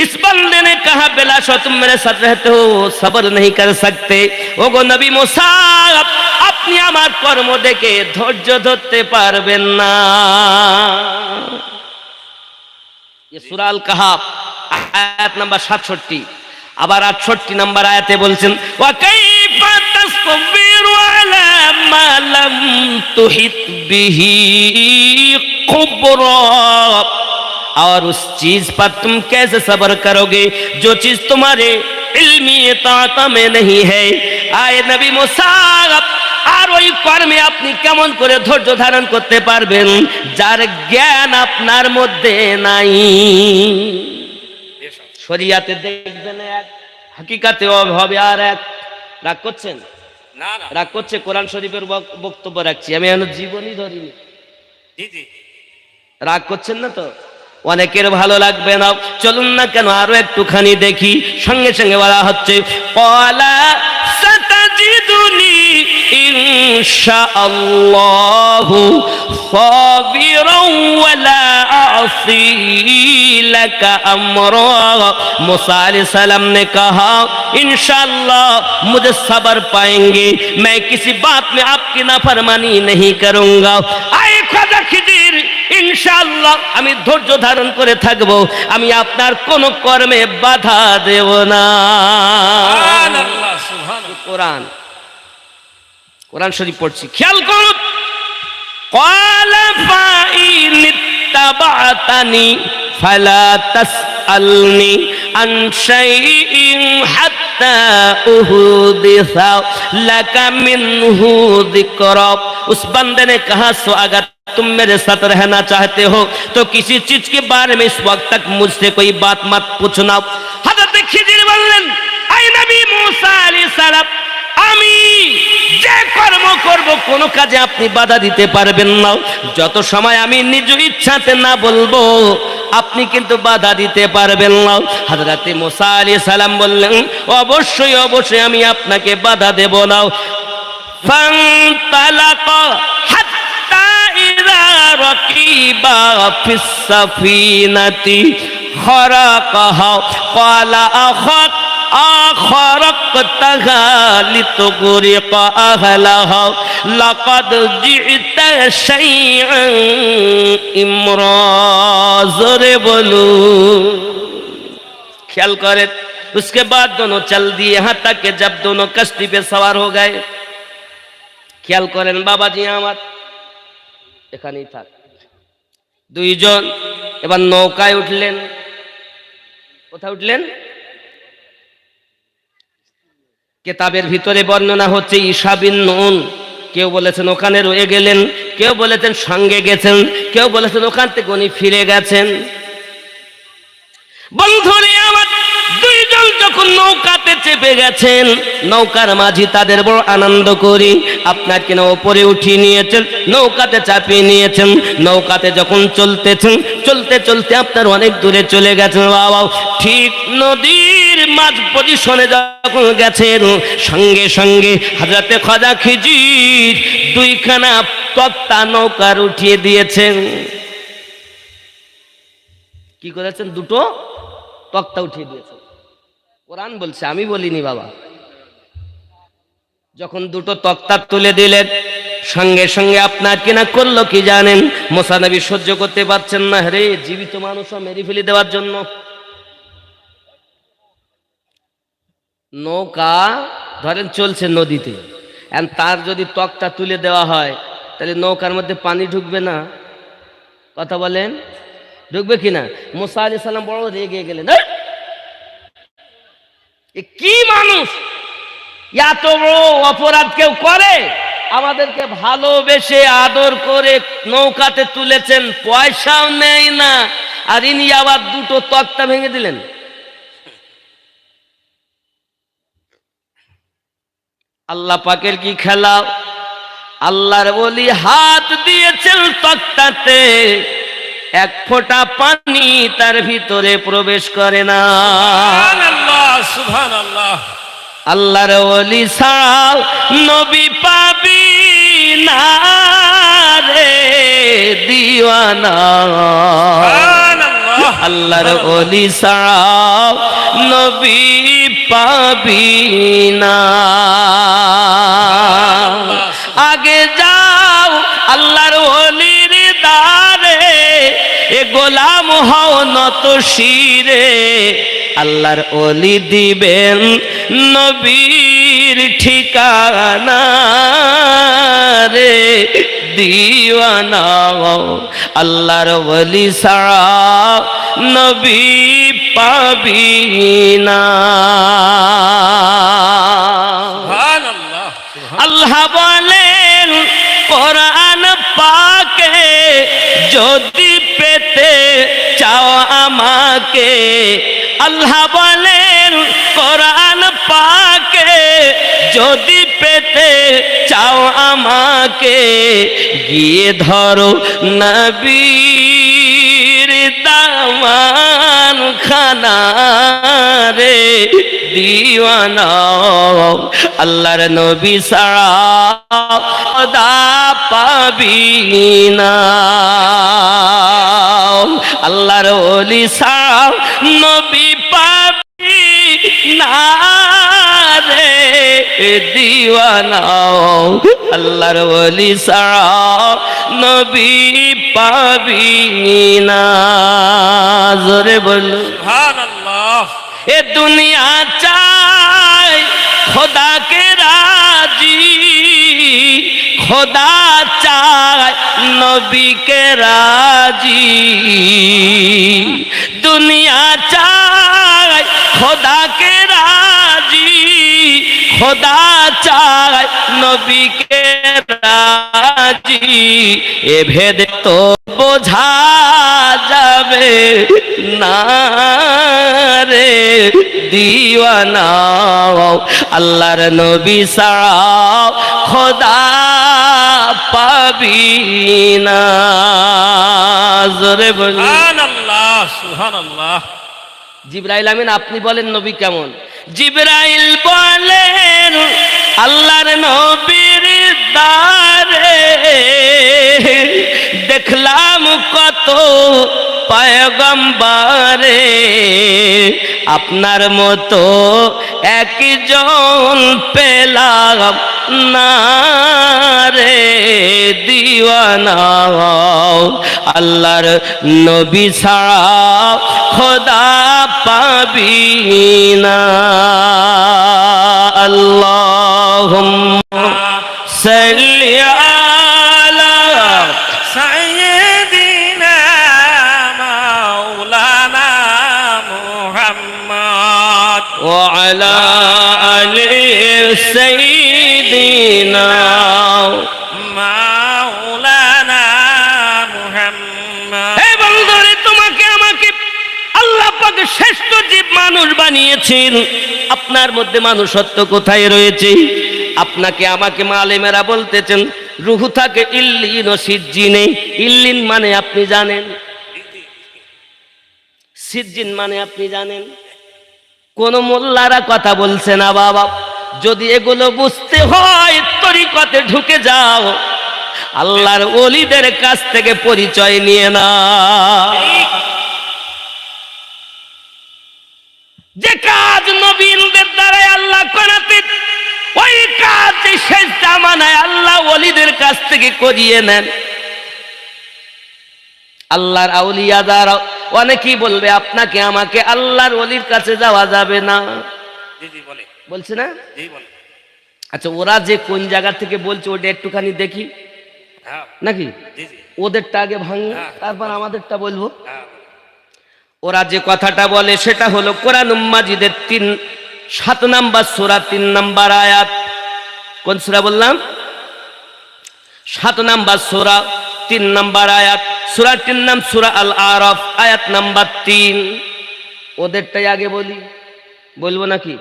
इस बंदे ने कहा बिलाशो तुम मेरे साथ रहते हो सब्र नहीं कर सकते। ওগো নবী মুসা, আপনি আমার কর্ম দেখে ধৈর্য ধরতে পারবেন না। ये सूरा अल कहफ आयत नंबर 67। আবার 68 নম্বর আয়াতে বলছেন ওয়া কাইফা তাসবিরু আলা মা লাম তুহিত বিহি খুবরা। और उस चीज पर तुम कैसे सब्र करोगे जो चीज तुम्हारे इल्मी ताक़त में नहीं है। आए नबी मूसा, আর ওই কর্মে আপনি কেমন করে ধৈর্য ধারণ করতে পারবেন যার জ্ঞান আপনার মধ্যে নাই। শরিয়াতে দেখবেন এক, হাকিকাতে হবে আর এক। রাগ করছেন? না না, রাগ করছে? কোরআন শরীফের বক্তব্য রাখছি আমি, এখন জীবনই ধরিনি। জি জি। রাগ করছেন না তো? অনেকের ভালো লাগবে না, চলুন না কেন আরো একটুখানি দেখি। সঙ্গে সঙ্গে বলা হচ্ছে ক্বালা সাতাজিদুনি ইনশাআল্লাহু সাবিরান ওয়ালা আ'সি লাকা আমরা। मूसा अलैहिस्सलाम ने कहा इंशाअल्लाह मुझे सब्र पाएंगे, मैं किसी बात में आपकी नाफरमानी नहीं करूंगा। आए ख्वाजा खिजिर, ইনশাআল্লাহ আমি ধৈর্য ধারণ করে থাকবো, আমি আপনার কোন কর্মে বাধা দেব না। সুবহানাল্লাহ, সুবহানাল্লাহ। কোরআন কোরআন শরীফ পড়ছি, খেয়াল করুন। ক্বালা ফাইন ইত্তাবা'তানি ফালা তাসআলনি আন শাইইন হাত্তা উহদিসা লাকা মিনহু যিকরা। उस बंदे ने कहा सो अगर तुम मेरे साथ रहना चाहते हो तो किसी चीज के बारे में इस वक्त तक मुझसे कोई बात मत पूछना। हजरत खिजिर बोलें, ऐ नबी मूसा अलैहिस सालाम, আমি যে কর্ম করব কোন কাজে আপনি বাধা দিতে পারবেন না। যত সময় আমি নিজ ইচ্ছাতে না বলবো আপনি কিন্তু বাধা দিতে পারবেন না। হযরত মুসা আলাইহিস সালাম বললেন, অবশ্যই অবশ্যই আমি আপনাকে বাধা দেব না। ফান্তালাকা হাত্তা ইযা রাকিবা ফিস সাফিনাতি খারাকাহা ক্বালা আখরাকতাহা লিতুগরিকা আহলাহা লাকাদ জি'তা শাইআন ইমরা। জোরে বলুন। ख्याल करें। उसके बाद दोनों चल दिए यहाँ तक कि जब दोनों कश्ती पे सवार हो गए। খেয়াল করেন বাবাজি আমার এখানেই থাক। দুইজন এবার নৌকায় উঠলেন। কোথায় উঠলেন? কিতাবের ভিতরে বর্ণনা হচ্ছে ঈসা বিন নুন। কেউ বলেছেন ওখানে রয়ে গেলেন, কেউ বলেছেন সঙ্গে গেছেন, কেউ বলেছেন ওখান থেকে উনি ফিরে গেছেন। বন্ধুরে আমার, দুইজন যখন নৌকাতে চেপে গেছেন, নৌকার মাঝি তাদের বড় আনন্দ করি আপনার কিনা ওপরে উঠিয়ে নিয়েছেন, নৌকাতে চাপিয়ে নিয়েছেন। নৌকাতে যখন চলতেছেন, চলতে চলতে আপনার অনেক দূরে চলে গেছেন। বাবা, ঠিক নদীর মাঝ পজিশনে যখন গেছেন, সঙ্গে সঙ্গে হযরতে খ্বাজা খিজির দুইখানা তক্তা নৌকার উঠিয়ে দিয়েছেন। কি করেছেন? দুটো তক্তা উঠিয়ে দিয়েছেন। কোরআন বলছে, আমি বলিনি বাবা। যখন দুটো তক্তা তুলে দিলেন, সঙ্গে সঙ্গে আপনার কিনা করলো কি জানেন? মুসা নবী সহ্য করতে পারছেন না, রে জীবিত মানুষও মেরে ফেলে দেওয়ার জন্য নৌকা ধরেন চলছে নদীতে, তার যদি তক্তা তুলে দেওয়া হয় তাহলে নৌকার মধ্যে পানি ঢুকবে না? কথা বলেন, ঢুকবে কিনা? মুসা আলাইহিস সালাম বড় রেগে গেলেন। কি মানুষ, এত বড় অপরাধ কেউ করে? আমাদেরকে ভালোবেসে আদর করে নৌকাতে তুলেছেন, পয়সাও নেই না, আর ইনি আবার দুটো তক্তা ভেঙে দিলেন। আল্লাহ পাকের কি খেলা! আল্লাহর ওলি হাত দিয়েছেন তক্তাতে, এক ফোঁটা পানি তার ভিতরে প্রবেশ করে না। সুবহানাল্লাহ, সুবহানাল্লাহ। আল্লাহর ওলি ছাড়াও নবী পাবি না রে দিওয়ানা। সুবহানাল্লাহ। আল্লাহর ওলি ছাড়াও নবী পাবি না। আগে যাও আল্লাহর ওলির দারে, এ গোলাম হও নত শিরে। আল্লাহর ওলি দিবেন নবীর ঠিকানা রে দিওয়ানা। আল্লাহর ওলি ছাড়া নবী পাবি না। সুবহানাল্লাহ। আল্লাহ বলেন কোরআন পাকে, যদি পেতে চাও আমাকে। আল্লাহ বলেন কোরআন পাকে, যদি পেতে চাও আমাকে। গিয়ে ধরো নবীর মেহমান খানা রে দিওয়ানা আল্লাহর নবী ছাড়া খোদা পাবি না আল্লাহর ওলি ছাড়া নবী পাবি না রে দিওয়ানা আল্লাহর ওলি ছাড়া নবী পাবি না জোরে বল সুবহানাল্লাহ। এ দুনিয়া চাই খোদা কে রাজি খোদা চায় নবী কে রাজি দুনিয়া চায় খোদা কে রাজি খোদা চায় নবী কে রাজি এ ভেদ তো বোঝা যাবে না রে দিওয়ানা আল্লাহর নবী ছাড়া খোদা পাবি না জোরে বল সুবহানাল্লাহ সুবহানাল্লাহ। জিবরাইল আমিন আপনি বলেন নবী কেমন জিবরাইল বলেন আল্লাহর নবীর দারে দেখলাম কত পয়গম্বরে আপনার মতো একজন পেলাম না রে দিওয়ানা আল্লাহর নবী ছাড়া খোদা পাবি না আল্লাহুম্মা সাল্লি আলা সাইয়্যিদিনা মাওলানা মুহাম্মদ ওয়া আলা আলি সাইয়্যিদিনা মাওলানা মুহাম্মদ। হে বন্ধুরে তোমাকে আমাকে আল্লাহ পাক শ্রেষ্ঠ জীব মানুষ বানিয়েছেন আপনার মধ্যে মানুষত্ব কোথায় রয়েছে আপনাকে আমাকে মালেমেরা বলতেছেন রুহু থাকে ইল্লিন ও সিজ্জিনে ইল্লিন মানে আপনি জানেন সিজ্জিন মানে আপনি জানেন কোন মোল্লারা কথা বলছে না বাবা যদি এগুলো বুঝতে হয় তরিকতে ঢুকে যাও আল্লাহর ওলিদের কাছ থেকে পরিচয় নিয়ে না যে কাজ নবীদের দ্বারা আল্লাহ করাতেন ওই কাজ শেষ জামানায় আল্লাহ ওলিদের কাছ থেকে করিয়ে নেন আল্লাহর আউলিয়া দ্বারা অনেকেই বলবে আপনাকে আমাকে আল্লাহর ওলির কাছে যাওয়া যাবে না জি জি বলে বলছে না জি বলে। আচ্ছা ওরা যে কোন জায়গা থেকে বলছে ওটা একটুখানি দেখি হ্যাঁ নাকি জি জি ওদেরটা আগে ভাঙি তারপর আমাদেরটা বলবো হ্যাঁ ওরা যে কথাটা বলে সেটা হলো কোরআন মাজিদের 7 নাম্বার সূরা 3 নাম্বার আয়াত কোন সূরা বললাম 7 নাম্বার সূরা 3 নাম্বার আয়াত সূরাটির নাম সূরা আল আরাফ আয়াত নাম্বার 3 ওদেরটাই আগে বলি বলবো নাকি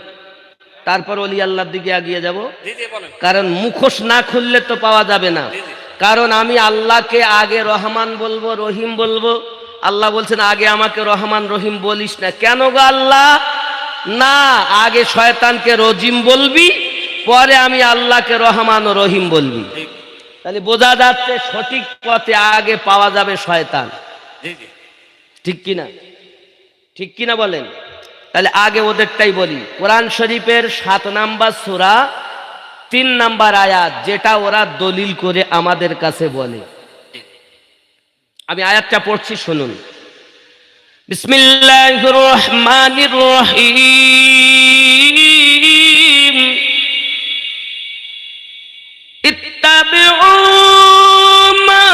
তারপর ওলি আল্লাহর দিকে এগিয়ে যাব জি জি বলেন। কারণ মুখোশ না খুললে তো পাওয়া যাবে না জি জি কারণ আমি আল্লাহকে আগে রহমান বলবো রহিম বলবো আল্লাহ বলছেন আগে আমাকে রহমান রহিম বলিস না কেন গো আল্লাহ না আগে শয়তানকে রজিম বলবি পরে আমি আল্লাহকে রহমান ও রহিম বলবি ঠিক তাহলে বোঝা যাচ্ছে সঠিক পথে আগে পাওয়া যাবে শয়তান জি জি ঠিক কিনা বলেন তাহলে আগে ওদেরটাই বলি কোরআন শরীফের 7 নাম্বার সূরা 3 নাম্বার আয়াত যেটা ওরা দলিল করে আমাদের কাছে বলে আমি আয়াতটা পড়ছি শুনুন বিসমিল্লাহির রহমানির রহিম ইত্তাবিউ মা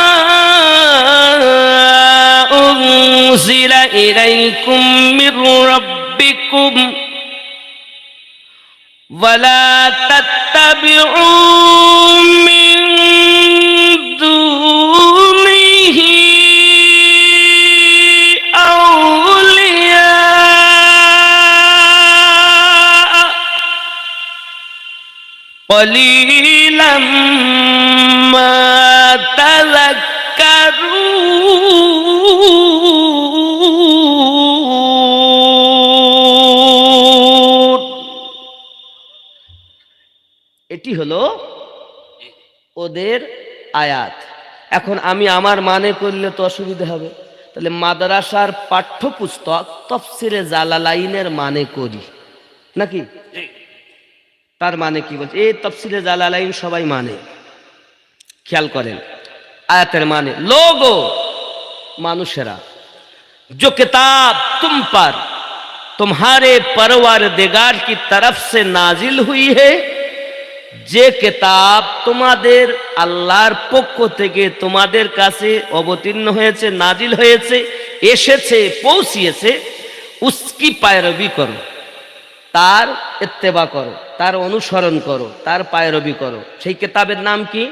উনজিলা ইলাইকুম মির রাব্বিকুম ওয়ালা তাত্তাবিউ মিন দুনিহি قليلا ما تذكرون এটি হলো ওদের আয়াত। এখন আমি আমার মানে করলে তো অসুবিধা হবে, তাহলে মাদ্রাসার পাঠ্যপুস্তক তাফসিরে জালালাইনের মানে করি নাকি? জি তার মানে কি বলছে? এই তাফসিরে জালালাইন সবাই মানে, খেয়াল করেন আয়াতের মানে। লোগো মানুষেরা, जो किताब तुम पर तुम्हारे परवरदिगार की तरफ से नाजिल हुई है, যে কিতাব তোমাদের আল্লাহর পক্ষ থেকে তোমাদের কাছে অবতীর্ণ হয়েছে, নাজিল হয়েছে, এসেছে, পৌঁছিয়েছে, উসকি পায়রবি করো, তার ইত্তেবা করো, তার অনুসরণ করো, তার পায়রবি করো। সেই কিতাবের নাম কি?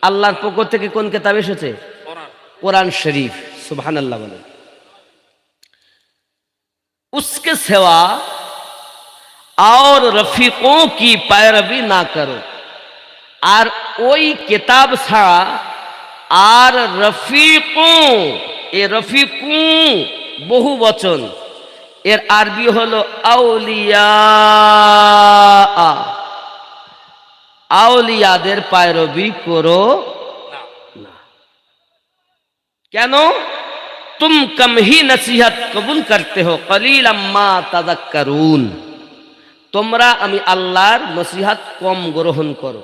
আল্লাহর পক্ষ থেকে কোন কিতাব এসেছে? কোরআন। कुरान शरीफ। सुभान अल्लाह बोले। उसके सिवा और रफीकों की पैरवी ना करो, और ওই কিতাব ছাড়া আর রফিকু, এ রফিকু বহু বচন, এর আরবি হলো আউলিয়া, আউলিয়াদের पैरवी করো না। কেন? तुम कम ही नसीहत कबूल करते हो, कलीलम मा तदक्करून, তোমরা আমি আল্লাহর নসিহত কম গ্রহণ করো,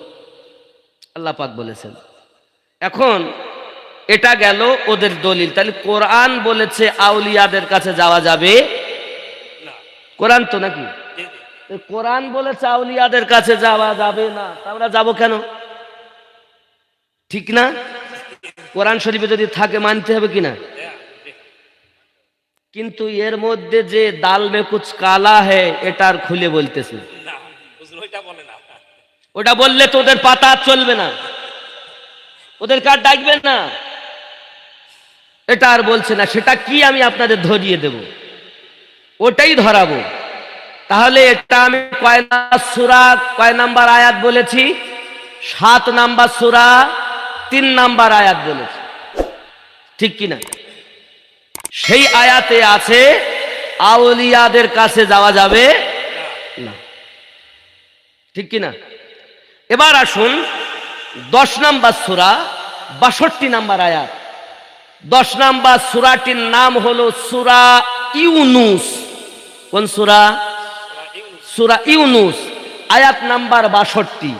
আল্লাহ পাক বলেছেন। এখন এটা গেল ওদের দলিল। তাহলে কোরআন বলেছে আউলিয়াদের কাছে যাওয়া যাবে না। কোরআন তো নাকি? জি জি। কোরআন বলেছে আউলিয়াদের কাছে যাওয়া যাবে না, আমরা যাব কেন? ঠিক না? কোরআন শরীফে যদি থাকে মানতে হবে কিনা? কিন্তু এর মধ্যে যে দাল মে কুছ কালা है এটা আর খুলে বলতেছে না, হুজুর ওইটা বলে না। ওটা বললে তো ওদের পাতা চলবে না, ওদের কার ডাকবে না, এটা আর বলছে না। সেটা কি আমি আপনাদের ধরিয়ে দেব, ওটাই ধরাবো। তাহলে এটা আমি কয় নাম্বার আয়াত বলেছি? 7 নাম্বার সূরা 3 নাম্বার আয়াত বলেছি, ঠিক কিনা? সেই আয়াতে আছে আউলিয়াদের কাছে যাওয়া যাবে না, ঠিক কিনা? এবার আসুন 10 নাম্বার সূরা 62 নাম্বার আয়াত। 10 নাম্বার সূরাটির নাম হলো সূরা ইউনুস। কোন সূরা? সূরা ইউনুস, আয়াত নাম্বার 62।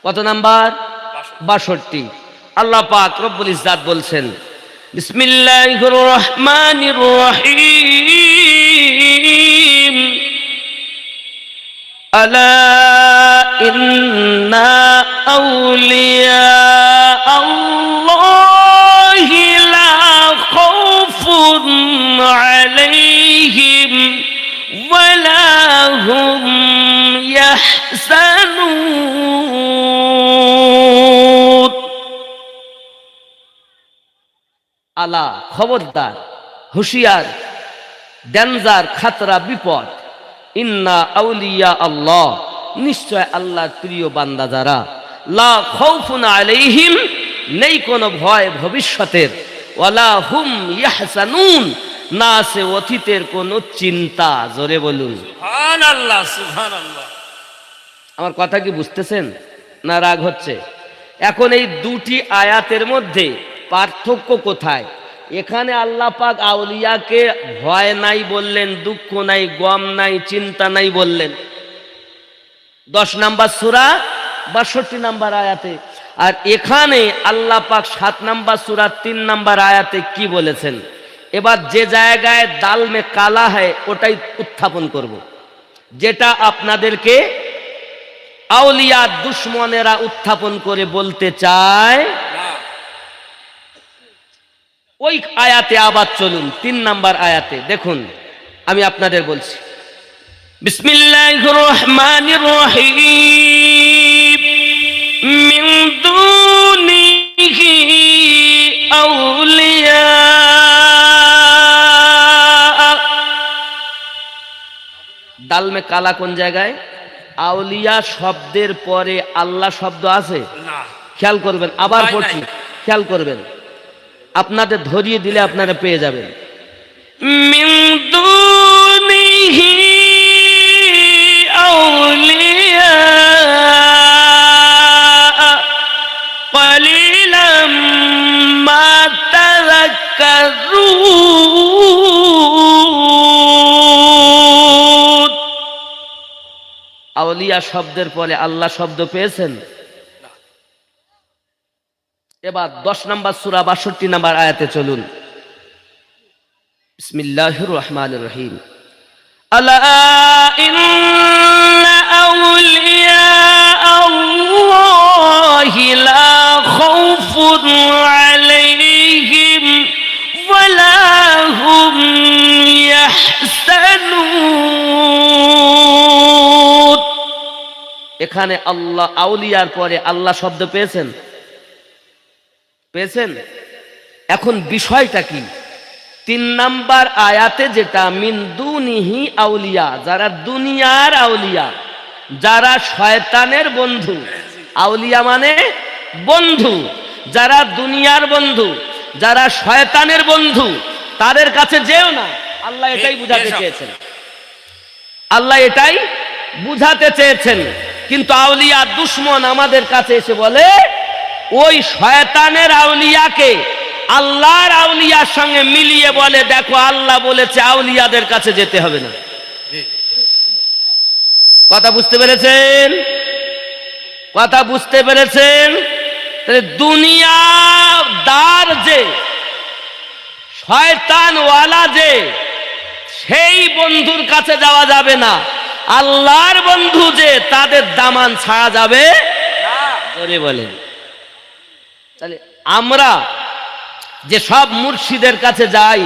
কত নাম্বার? 62। আল্লাহ পাক রব্বুল ইজ্জাত বলছেন, বিসমিল্লাহির রহমানির রহিম, আলা ইন্না আউলিয়া আল্লাহি লা খাউফুন আলাইহিম ওয়া লা হুম ইয়াহজানুন। আলা, খবরদার, হুশিয়ার, ডেঞ্জার, খাতরা, বিপদ। ইন্না আউলিয়া আল্লাহ, নিশ্চয় আল্লাহর প্রিয় বান্দা যারা, লা খাউফুন আলাইহিম, নেই কোনো ভয় ভবিষ্যতের, ওয়ালা হুম ইয়াহজানুন, না আছে অতীতের কোনো চিন্তা। জোরে বলুন সুবহানাল্লাহ, সুবহানাল্লাহ। আমার কথা কি বুঝতেছেন না রাগ হচ্ছে? এখন এই দুটি আয়াতের মধ্যে পার্থক্য কোথায়? এখানে আল্লাহ পাক আউলিয়াকে ভয় নাই বললেন, দুঃখ নাই, গম নাই, চিন্তা নাই বললেন 10 নাম্বার সূরা 62 নাম্বার আয়াতে। আর এখানে আল্লাহ পাক 7 নাম্বার সূরা 3 নাম্বার আয়াতে কি বলেছেন? এবার যে জায়গায় দাল মে কালা হয় ওটাই উত্থাপন করব, যেটা আপনাদেরকে আউলিয়া দুশ্মনেরা উত্থাপন করে বলতে চায়। ওই আয়াতে আবার চলুন, 3 নাম্বার আয়াতে দেখুন, আমি আপনাদের বলছি, বিসমিল্লাহির রহমানির রহিম, মিন দুনিহি আউলিয়া। দাল মে কালা কোন জায়গায়? আউলিয়া শব্দের পরে আল্লাহ শব্দ আছে? না। খেয়াল করবেন, আবার নাই, পড়ছি, নাই। খেয়াল করবেন, আপনাদের ধরিয়ে দিলে আপনারা পেয়ে যাবেন। মিন দুনিহি আউলিয়া قليلا ما تذكرون আউলিয়া শব্দের পরে আল্লাহ শব্দ পেয়েছেন? এবার 10 নম্বর সূরা 62 নম্বর আয়াতে চলুন। বিসমিল্লাহির রহমানির রহিম। আলা ইন্না আউলিয়া আল্লাহি লা খাউফুন আলাইহিম ওয়ালা হুম ইয়াহসানুন। এখানে আল্লাহ, আউলিয়ার পরে আল্লাহ শব্দ পেয়েছেন? পেয়েছেন? এখন বিষয়টা কি? 3 নাম্বার আয়াতে যেটা মিন দুনিহি আউলিয়া, যারা দুনিয়ার আউলিয়া, যারা শয়তানের বন্ধু। আউলিয়া মানে বন্ধু, যারা দুনিয়ার বন্ধু, যারা শয়তানের বন্ধু, তাদের কাছে যেও না। আল্লাহ এটাই বুঝাতে চেয়েছেন, আল্লাহ এটাই বুঝাতে চেয়েছেন। কিন্তু আউলিয়া দুশমন আমাদের কাছে এসে বলে ওই শয়তানের আউলিয়াকে আল্লাহর আউলিয়ার সঙ্গে মিলিয়ে বলে, দেখো আল্লাহ বলেছে আউলিয়াদের কাছে যেতে হবে না। কথা বুঝতে পেরেছেন? কথা বুঝতে পেরেছেন? তাহলে দুনিয়াদার যে, শয়তানওয়ালা যে, সেই বন্ধুর কাছে যাওয়া যাবে না। আল্লাহর বন্ধু যে, তাদের দামান ছাড়া যাবে না। বলেন তাহলে আমরা যে সব মুর্শিদের কাছে যাই,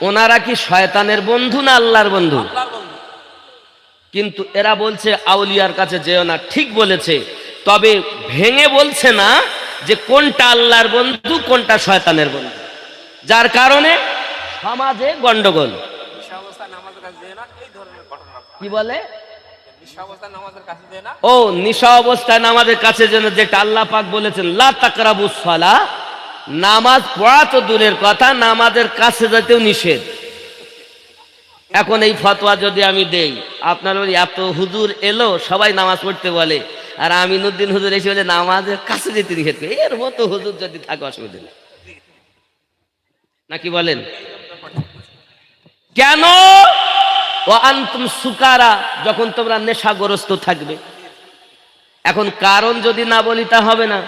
ওনারা কি শয়তানের বন্ধু না আল্লাহর বন্ধু? কিন্তু এরা বলছে আউলিয়ার কাছে যেও না। ঠিক বলেছে, তবে ভেঙে বলছে না যে কোনটা আল্লাহর বন্ধু কোনটা শয়তানের বন্ধু, যার কারণে সমাজে গন্ডগোল। কি বলে? ও নিশা অবস্থায় নামাজের কাছে যেন, যেটা আল্লাহ পাক বলেছেন লা তাকরাবুস সালাহ, নামাজ পড়া তো দূরের কথা, নামাজের কাছে যেতেও নিষেধ। এখন এই ফতোয়া যদি আমি দেই, আপনার ওই এত হুজুর এলো সবাই নামাজ পড়তে বলে, আর আমিনুদ্দিন হুজুর এসে বলে নামাজের কাছে যেতে নিষেধ, এর মতো হুজুর যদি থাকে অসুবিধা নেই, নাকি বলেন? কেন? ও আনতুম সুকারা, যখন তোমরা নেশাগ্রস্ত থাকবে। এখন কারণ যদি না বলি তা হবে না।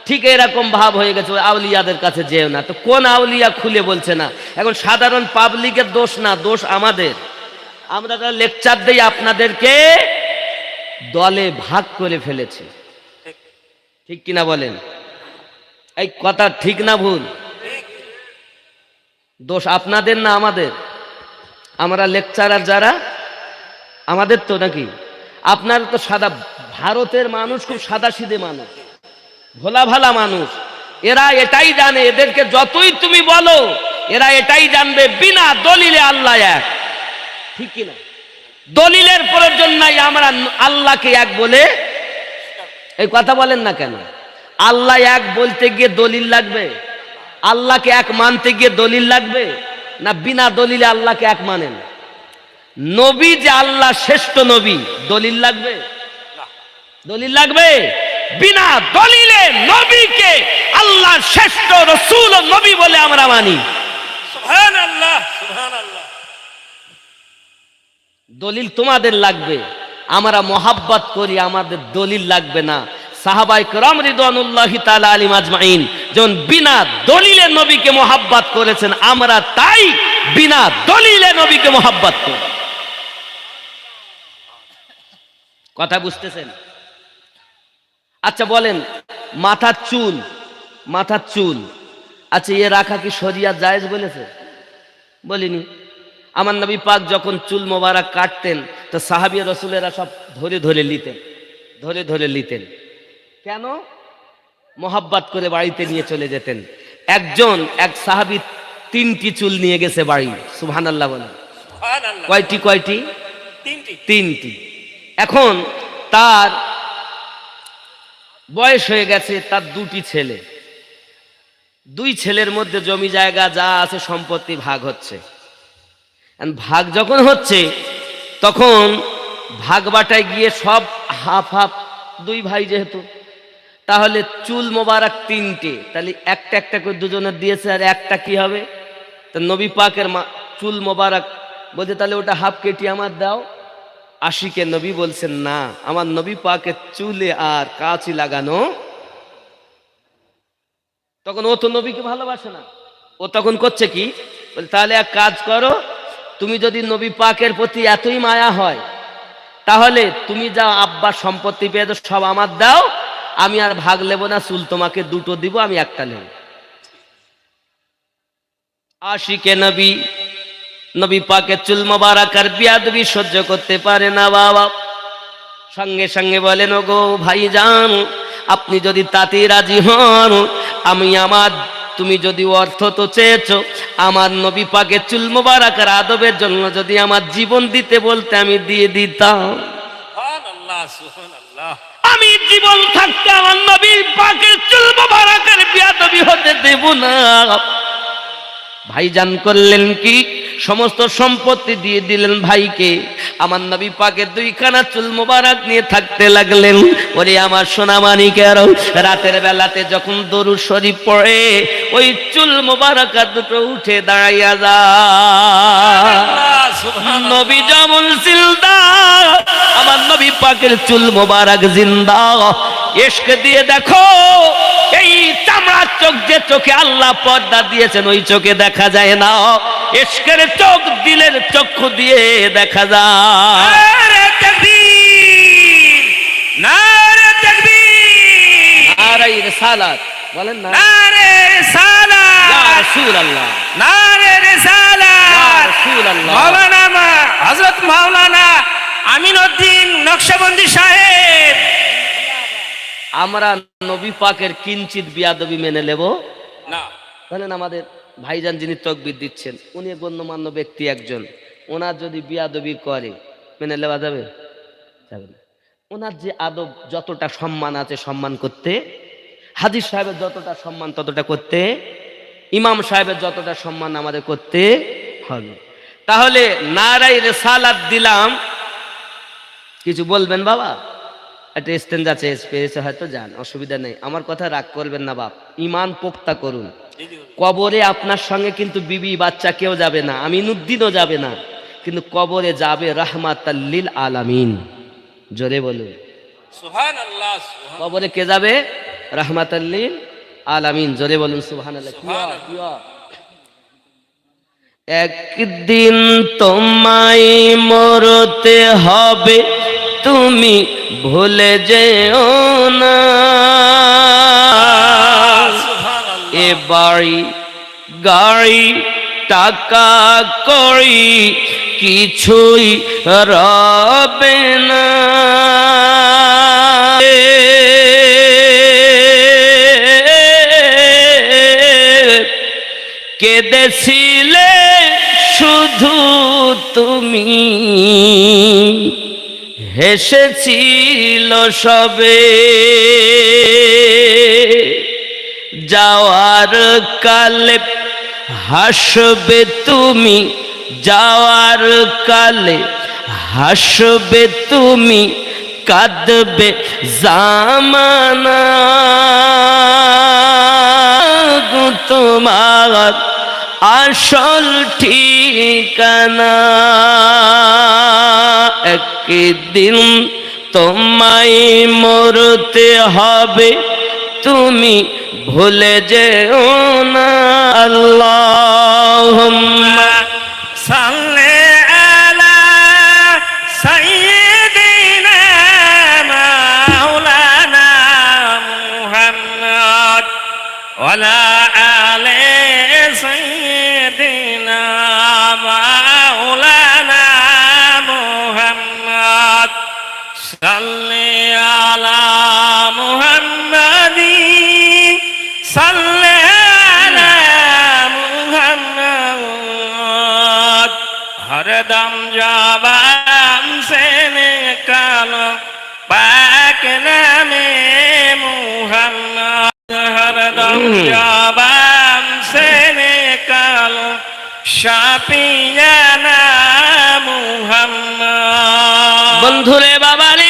ঠিক এরকম ভাব হয়ে গেছে, আউলিয়াদের কাছে যেও না। তো কোন আউলিয়া খুলে বলছে না। এখন সাধারণ পাবলিকের দোষ না, দোষ আমাদের। আমরা যারা লেকচার দেই আপনাদেরকে দলে ভাগ করে ফেলেছি। ঠিক কিনা বলেন? এই কথা ঠিক না ভুল? দোষ আপনাদের না আমাদের? আমরা লেকচারার যারা, আমাদের তো নাকি? আপনার তো সাদা, ভারতের মানুষ খুব সাদা সিধে মানুষ, ভোলা ভালা মানুষ। এরা এটাই জানে, এদেরকে যতই তুমি বলো এরা এটাই জানবে বিনা দলিলে আল্লাহ এক। ঠিক কিনা? দলিলের প্রয়োজন নাই, আমরা আল্লাহকে এক বলে। এই কথা বলেন না কেন? আল্লাহ এক বলতে গিয়ে দলিল লাগবে? আল্লাহকে এক মানতে গিয়ে দলিল লাগবে না? বিনা দলিলে আল্লাহকে এক মানেন? নবী যে আল্লাহ শ্রেষ্ঠ নবী, দলিল লাগবে? দলিল লাগবে? বিনা দলিলে নবীকে আল্লাহ শ্রেষ্ঠ রাসূল ও নবী বলে আমরা মানি। সুবহানাল্লাহ, সুবহানাল্লাহ। দলিল তোমাদের লাগবে, আমরা মহাব্বত করি, আমাদের দলিল লাগবে না। সাহাবায়ে কেরাম রিদওয়ানুল্লাহি তাআলা আলাইহিম আজমাইন যখন বিনা দলিলে নবীকে মহাব্বত করেছেন, আমরা তাই বিনা দলিলে নবীকে মহাব্বত করি। কথা বুঝতেছেন? আচ্ছা বলেন, মাথার চুল, মাথার চুল, আচ্ছা এ রাখা কি শরিয়াত জায়েজ বলেছে? বলিনি। আমার নবী পাক যখন চুল মোবারক কাটতেন তো সাহাবী রাসূলেরা সব ধরে ধরে নিতেন, ধরে ধরে নিতেন। কেন? মোহাব্বত করে বাড়িতে নিয়ে চলে যেতেন। একজন এক সাহাবী 3টি চুল নিয়ে গেছে বাড়ি। সুবহানাল্লাহ বলেন। সুবহানাল্লাহ। কয়টি? কয়টি? 3টি। 3টি। এখন তার বয়স হয়ে গেছে, তার 2টি ছেলে। 2 ছেলের মধ্যে জমি জায়গা যা আছে সম্পত্তি ভাগ হচ্ছে। ভাগ যখন হচ্ছে তখন ভাগ বাটায় গিয়ে সব হাফ হাফ দুই ভাই যেহেতু, তাহলে চুল মোবারক তিনটে, তাহলে একটা একটা করে দুজনের দিয়েছে, আর একটা কি হবে? তা নবী পাকের চুল মোবারক বলছে তাহলে ওটা হাফ কেটে আমার দাও। আশিকে নবী বলছেন না, আমার নবী পাকের চুলে আর কাঁচি লাগানো। তখন ও তো নবীকে ভালোবাসে না, ও তখন করছে কি, বলে তাহলে এক কাজ করো, তুমি যদি নবী পাকের প্রতি এতই মায়া হয়, তাহলে তুমি যা আব্বার সম্পত্তি পেয়েছো সব আমার দাও, আমি আর ভাগ নেব না, চুল তোমাকে দুটো দিব, আমি একটা নেব। আশিকে নবী, নবী পাকের চুল মোবারক আর বিয়াদবি সহ্য করতে পারে না বাবা, সঙ্গে সঙ্গে বলেন ও গো ভাইজান, আপনি যদি তাতে রাজি হন, আমি আমার, তুমি যদি অর্থ তো চেয়েছো, আমার নবী পাকের চুল মোবারক আর আদবের জন্য যদি আমার জীবন দিতে বলতে আমি দিয়ে দিতাম। সুবহানাল্লাহ, সুবহানাল্লাহ। আমি জীবন থাকতে আমার নবী পাকের চুল মোবারকের বিয়াদবি হতে দেব না। ভাইজান করলেন কি, সমস্ত সম্পত্তি দিয়ে দিলেন ভাইকে, আমার নবী পাকের দুইখানা চুল মোবারক নিয়ে থাকতে লাগলেন। ওরে আমার সোনা মানিকের, রাতের বেলাতে যখন দরুদ শরীফ পড়ে, ওই চুল মোবারক দুটো উঠে দাঁড়াইয়া যায়। নবী যেমন জিন্দা, আমার নবী পাকের চুল মোবারক জিন্দা। ইশক দিয়ে দেখো, এই চামড়ার চোখ, যে চোখে আল্লাহ পর্দা দিয়েছেন ওই চোখে দেখা যায় না, ইশকের চোখ দিলের চক্ষু দিয়ে দেখা যায়। নারে তাকবীর, নারে তাকবীর, নারে রিসালাত বলেন না, নারে রিসালাত, ইয়া রাসূলুল্লাহ, নারে ইয়া রিসালাত। রাসূলুল্লাহ। মাওলানা হযরত মাওলানা আমিনউদ্দিন নকশবন্দি সাহেব, আমরা নবী পাকের কিঞ্চিত বিয়াদবি মেনে নেব না। বলেন? আমাদের ভাইজান যিনি তকবীর দিচ্ছেন, উনি গণ্যমান্য ব্যক্তি একজন, ওনার যদি বিয়াদবি করে মেনে নেওয়া যাবে? যাবে না। ওনার যে আদব, যতটা সম্মান আছে সম্মান করতে, হাজির সাহেবের যতটা সম্মান ততটা করতে, ইমাম সাহেবের যতটা সম্মান আমাদের করতে হবে। তাহলে নারাই রিসালাত দিলাম, কিছু বলবেন বাবা? একটা স্ট্যান্ড আছে, পেয়েছে হয়তো, যান, অসুবিধা নেই, আমার কথা রাগ করবেন না বাপ, ইমান পোক্তা করুন। কবরে আপনার সঙ্গে কিন্তু বিবি বাচ্চা কেউ যাবে না, আমিনুদ্দিনও যাবে না, কিন্তু কবরে যাবে রাহমাতাল লিল আলামিন। জোরে বলুন সুবহানাল্লাহ, কবরে কে যাবে? রাহমাতাল লিল আলামিন। জোরে বলুন সুবহানাল্লাহ। একদিন তোমায় মরতে হবে, তুমি ভুলে যেও না, এ বাড়ি গাড়ি টাকা করি কিছুই রবে না, কেঁদেছিলে শুধু তুমি, হেসেছিল সবে, যাওয়ার কালে হাসবে তুমি, যাওয়ার কালে হাসবে তুমি, কাঁদবে জামানা, তোমার আসল ঠিকানা। একদিন তোমায় মরতে হবে, তুমি ভুলে যেও না। আল্লাহুম্মা সাল্লি আলা সাইয়্যিদিনা মাওলানা মুহাম্মদ ওয়া আলা আলি সাইয়্যিদিনা মাওলানা মুহাম্মদ, সাল্লি আলা মুহাম্মাদিন, সাল্লি আলা মুহাম্মদ, হরদম জবান সে নিকালো পাক নামে মুহাম্মদ, হরদম জবান সে নিকালো শাফিয়ানা মুহাম্মদ। বন্ধুরে বাবারে,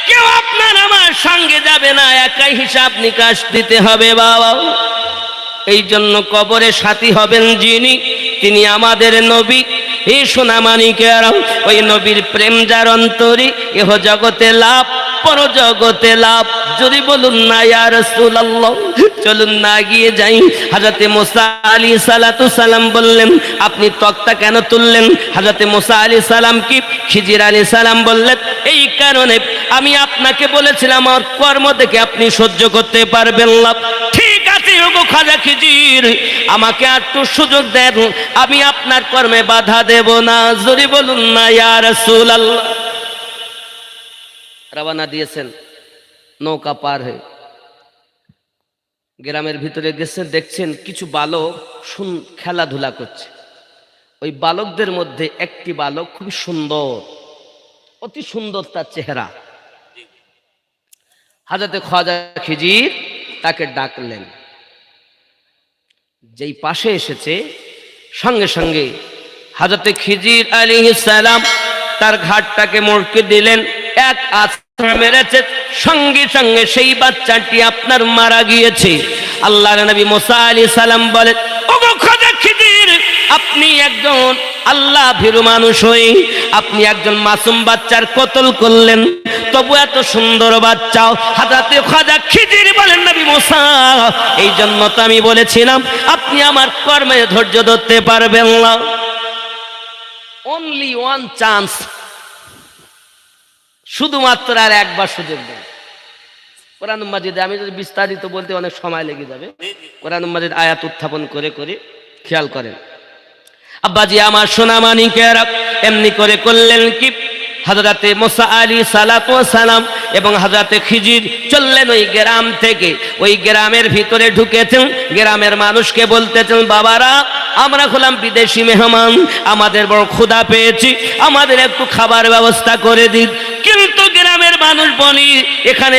কেউ আপনার আমার সঙ্গে যাবে না, একাই হিসাব নিকাশ দিতে হবে বাবা। এই জন্য কবরে সাথী হবেন যিনি, তিনি আমাদের নবী। এই সোনামানিকেরা, ওই নবীর প্রেম যার অন্তরে, এহ জগতে লাভ পর জগতে লাভ। যদি বলুন না ইয়া রাসূলুল্লাহ, চলুন না গিয়ে যাই। হযরতে মুসা আলাইহিস সালাতু সালাম বললেন, আপনি তক্তা কেন তুললেন? হযরতে মুসা আলাইহিস সালাম কি খিজির আলাইহিস সালাম বললেন, এই কারণে আমি আপনাকে বলেছিলাম আমার কর্ম দেখে আপনি সহ্য করতে পারবেন না। ঠিক আছে ওগো খাজা খিজির, আমাকে একটু সুযোগ দেন, আমি আপনার কর্মে বাধা দেব না। যদি বলুন না ইয়া রাসূলুল্লাহ। রওনা দিয়েছেন নৌকা পার হয়ে, গ্রামের ভিতরে গেছেন, দেখছেন কিছু বালক খেলাধুলা করছে। ওই বালকদের মধ্যে একটি বালক খুবই সুন্দর, অতি সুন্দর তার চেহারা। হযরতে খাজা খিজির তাকে ডাকলেন। যেই পাশে এসেছে, সঙ্গে সঙ্গে হযরতে খিজির আলাইহিস সালাম তার ঘাটটাকে মড়কে দিলেন, এক আছড়া মেরেছে, সঙ্গে সঙ্গে সেই বাচ্চাটি আপনার মারা গিয়েছে। আল্লাহর নবী মুসা আলাইহিস সালাম বলেন, ওগো খাজা খিজির, আপনি একজন আল্লাহ ভীরু মানুষ হয়ে আপনি একজন মাসুম বাচ্চার কতল করলেন, তবু এত সুন্দর বাচ্চা। হযরতে খাজা খিজির বলেন, নবী মুসা, এই জন্য তো আমি বলেছিলাম আপনি আমার কর্মে ধৈর্য ধরতে পারবেন না। অনলি ওয়ান চান্স, শুধুমাত্র আর একবার সুযোগ দেন। কোরআন মাজিদে, আমি যদি বিস্তারিত বলতে অনেক সময় লেগে যাবে, কোরআন মাজিদ আয়াত উত্থাপন করে করে খেয়াল করেন। আব্বাজি আমার সোনামানিকেরা, এমনি করে করলেন কি, হযরতে মুসা আলাইহিস সালাতু ওয়াস সালাম এবং হযরতে খিজির চললেন ওই গ্রাম থেকে। ওই গ্রামের ভিতরে ঢুকেছেন, গ্রামের মানুষকে বলতেছেন, বাবারা আমরা হলাম বিদেশি মেহমান, আমাদের বড় ক্ষুধা পেয়েছি, আমাদের একটু খাবার ব্যবস্থা করে দিন। কিন্তু গ্রামের মানুষ বলি, এখানে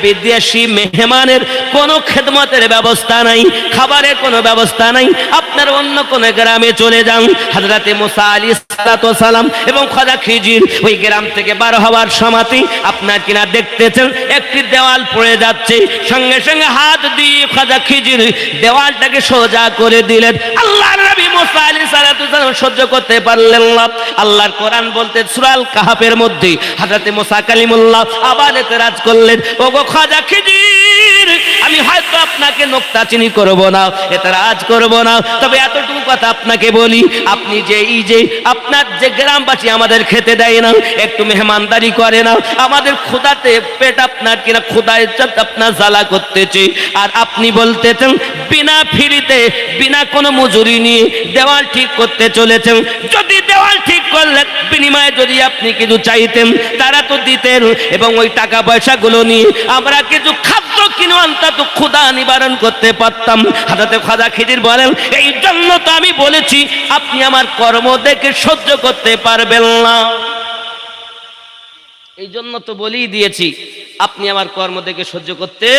বিদেশি মেহমানের কোনো খেদমতের ব্যবস্থা নাই, খাবারের কোনো ব্যবস্থা নাই, আপনার অন্য কোন গ্রামে চলে যান। হযরতে মুসা আলাইহিস সালাতু ওয়াস সালাম এবং খাজা খিজির ওই গ্রাম থেকে বার হওয়ার সময়তেই আপনার কিনা দেখতেছেন একটি দেওয়াল পড়ে যাচ্ছে, সঙ্গে সঙ্গে হাত দিয়ে খাজা খিজির দেওয়ালটাকে সোজা করে দিলেন। আল্লাহর নবী মুসা আলাইহিস সালাতু ওয়াস সালাম সহ্য করতে পারলেন না। আল্লাহর কোরআন বলতে সূরা আল কাহাফের মধ্যে হযরতে মুসা কালিমুল্লাহ আবার এতরাজ করলেন, ওগো খাজা খিজির, আমি হয়তো আপনাকে নোক্তাচিনি করব না, এতরাজ করব না, তবে এতটুকু কথা আপনাকে বলি, আপনি যে এই যে আপনার যে গ্রামবাসী আমাদের খেতে দেয় না, একটু মেহমানদারি করে না, আমাদের ক্ষুধাতে পেট আপনার কিনা ক্ষুধায় আপনার জ্বালা করতেছে, আর আপনি বলতেছেন বিনা ফিরিতে বিনা কোনো মজুরি নিয়ে দেওয়াল ঠিক করতে চলেছেন। যদি দেওয়াল ঠিক করলেন বিনিময়ে যদি আপনি কিছু চাইতেন তারা তো দিতেন, এবং ওই টাকা পয়সাগুলো নিয়ে আমরা কিছু খাদ্য কিনে অন্তত ক্ষুধা নিবারণ করতে পারতাম। হযরতে খাজা খিজির বলেন, এই জন্য তো আমি বলেছি আপনি আমার কর্ম দেখে সহ্য করতে পারবেন না, এই জন্য তো বলেই দিয়েছি আপনি আমার কর্ম দেখে সহ্য করতে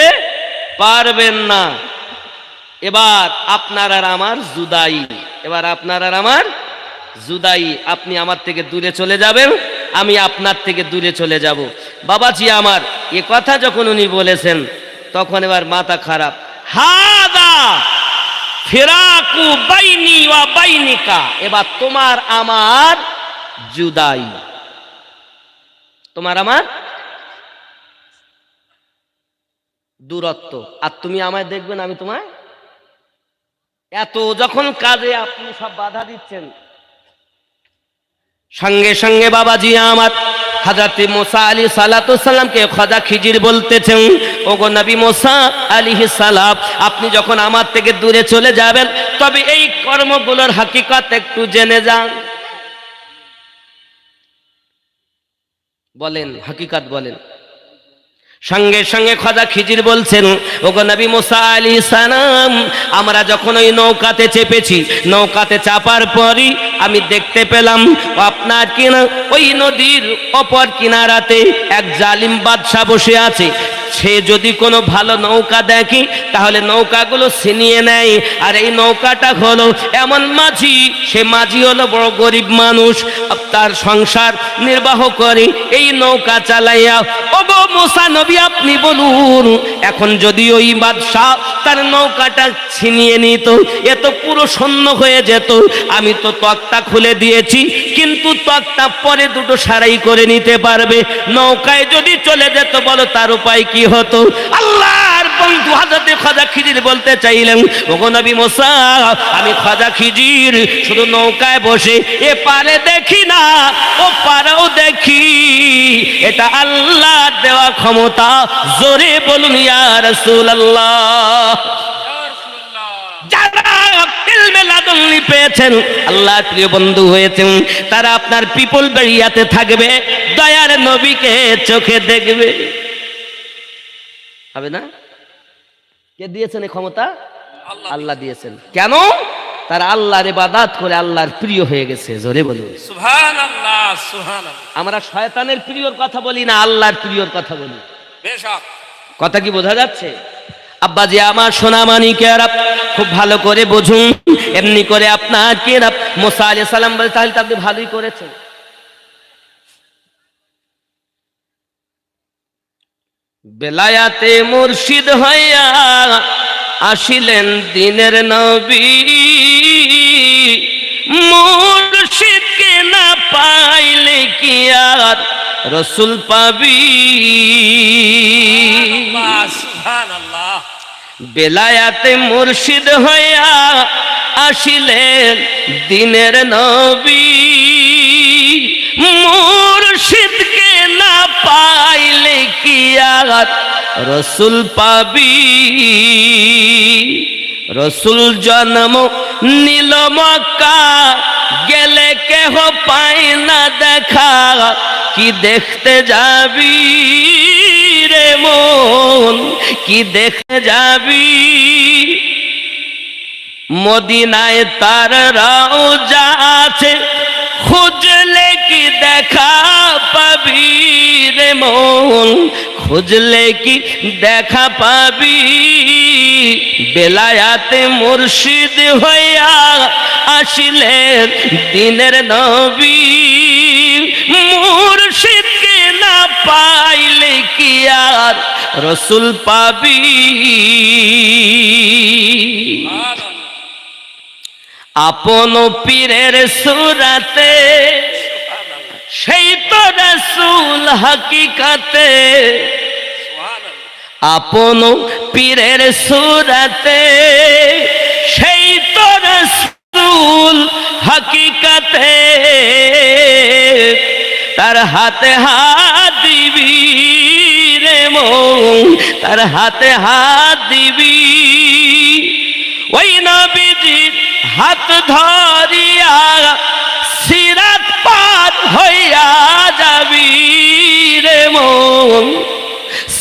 পারবেন না। এবার আপনার আর আমার জুদাই, আপনি আমার থেকে দূরে চলে যাবেন, আমি আপনার থেকে দূরে চলে যাব। বাবাজি আমার এ কথা যখন উনি বলেছেন তখন এবার মাথা খারাপ। হাদা ফিরাকু বাইনি ওয়া বাইনিকা, এবার তোমার আমার জুদাই, তোমার আমার দূরত্ব, আর তুমি আমায় দেখবেন আমি তোমায়। এত যখন কাজে আপনি সব বাধা দিচ্ছেন, সঙ্গে সঙ্গে বাবাজি আমার হযরতে মুসা আলাইহিস সালাতু ওয়াস সালামকে খাজা খিজির বলতেছেন, ওগো নবী মুসা আলাইহিস সালাম, আপনি যখন আমার থেকে দূরে চলে যাবেন তবে এই কর্মগুলোর হাকিকত একটু জেনে যান। বলেন, হাকিকত বলেন। সঙ্গে সঙ্গে খাজা খিজির বলছেন, ওগো নবী মুসা আলাইহিস সালাম, আমরা যখন ওই নৌকাতে চেপেছি, নৌকাতে চাপার পরই আমি দেখতে পেলাম আপনার কিনা ওই নদীর অপর কিনারাতে এক জালিম বাদশা বসে আছে। সে যদি কোনো ভালো নৌকা দেখে তাহলে নৌকাগুলো ছিনিয়ে নেয়, আর এই নৌকাটা হলো এমন মাঝি, সে মাঝি হলো বড় গরিব মানুষ। তার সংসার নির্বাহ করে এই নৌকা চালাইয়া। ওগো মুসা নবী আপনি বলুন, এখন যদি ওই বাদশাহ তার নৌকাটা ছিনিয়ে নিত, এ তো পুরো শূন্য হয়ে যেত। আমি তো তক্তা খুলে দিয়েছি, কিন্তু তক্তা পরে দুটো সারাই করে নিতে পারবে। নৌকায় যদি চলে যেত, বলো তার উপায় কি হতো? আল্লাহর বন্ধু হযরত খাজা খিজির বলতে চাইলেন, ওগো নবী মুসা, আমি খাজা খিজির শুধু নৌকায় বসে এ পারে দেখি না, ও পারেও দেখি। এটা আল্লাহ দেওয়া ক্ষমতা। জোরে বলুন ইয়া রাসূলুল্লাহ। যারা ইলমে লাদুন্নি পেয়েছেন, আল্লাহ প্রিয় বন্ধু হয়েছেন, তারা আপনার পিপল বেরিয়াতে থাকবে, দয়ার নবীকে চোখে দেখবে। হবে না? কে দিয়েছেন এই ক্ষমতা? আল্লাহ দিয়েছেন। কেন? তারা আল্লাহর ইবাদত করে আল্লাহর প্রিয় হয়ে গেছে। জোরে বলুন সুবহানাল্লাহ, সুবহানাল্লাহ। আমরা শয়তানের প্রিয়র কথা বলি না, আল্লাহর প্রিয়র কথা বলি। বেশক কথা কি বোঝা যাচ্ছে? আব্বাজি আমার সোনা মানিকেরা, খুব ভালো করে বুঝুন। এমনি করে আপনাকে মুসা আলাইহিস সালাম বলে, তাহলে তো আপনি ভালোই করেছেন। বেলায়াতে মুর্শিদ হইয়া আসিলেন দিনের নবী, মুর্শিদকে না পাইলে কি আর রসুল পাবি? সুবহানাল্লাহ। বেলায়াতে মুর্শিদ হইয়া আসিলেন দিনের নবী, মুর্শিদকে না পাইলে কি আর রসুল পাবি? রসুল জন্ম নিল মক্কা, গেলে কেহ পায় না দেখা, কি দেখতে যাবি রে মন, কি দেখতে যাবি? মদিনায় তার রওজা আছে, খুঁজলে কি দেখা পাবি রে মন, খুঁজলে কি দেখা পাবি? বেলায়াতে মুর্শিদ হইয়া আসিলেন দিনের নবী, মুর্শিদকে না পাইলে কি আর রসুল পাবি? আপন পীরের সুরাতে সেই তো রাসূল হাকিকাতে, আপন পীরের সুরাতে সেই তো রাসূল হাকিকাতে। তার হাতে হাত দিবি রে মন, তার হাতে হাত দিবি। ওই নবীজির হাত ধরিয়া সিরাত পার হইয়া যাবি রে মন,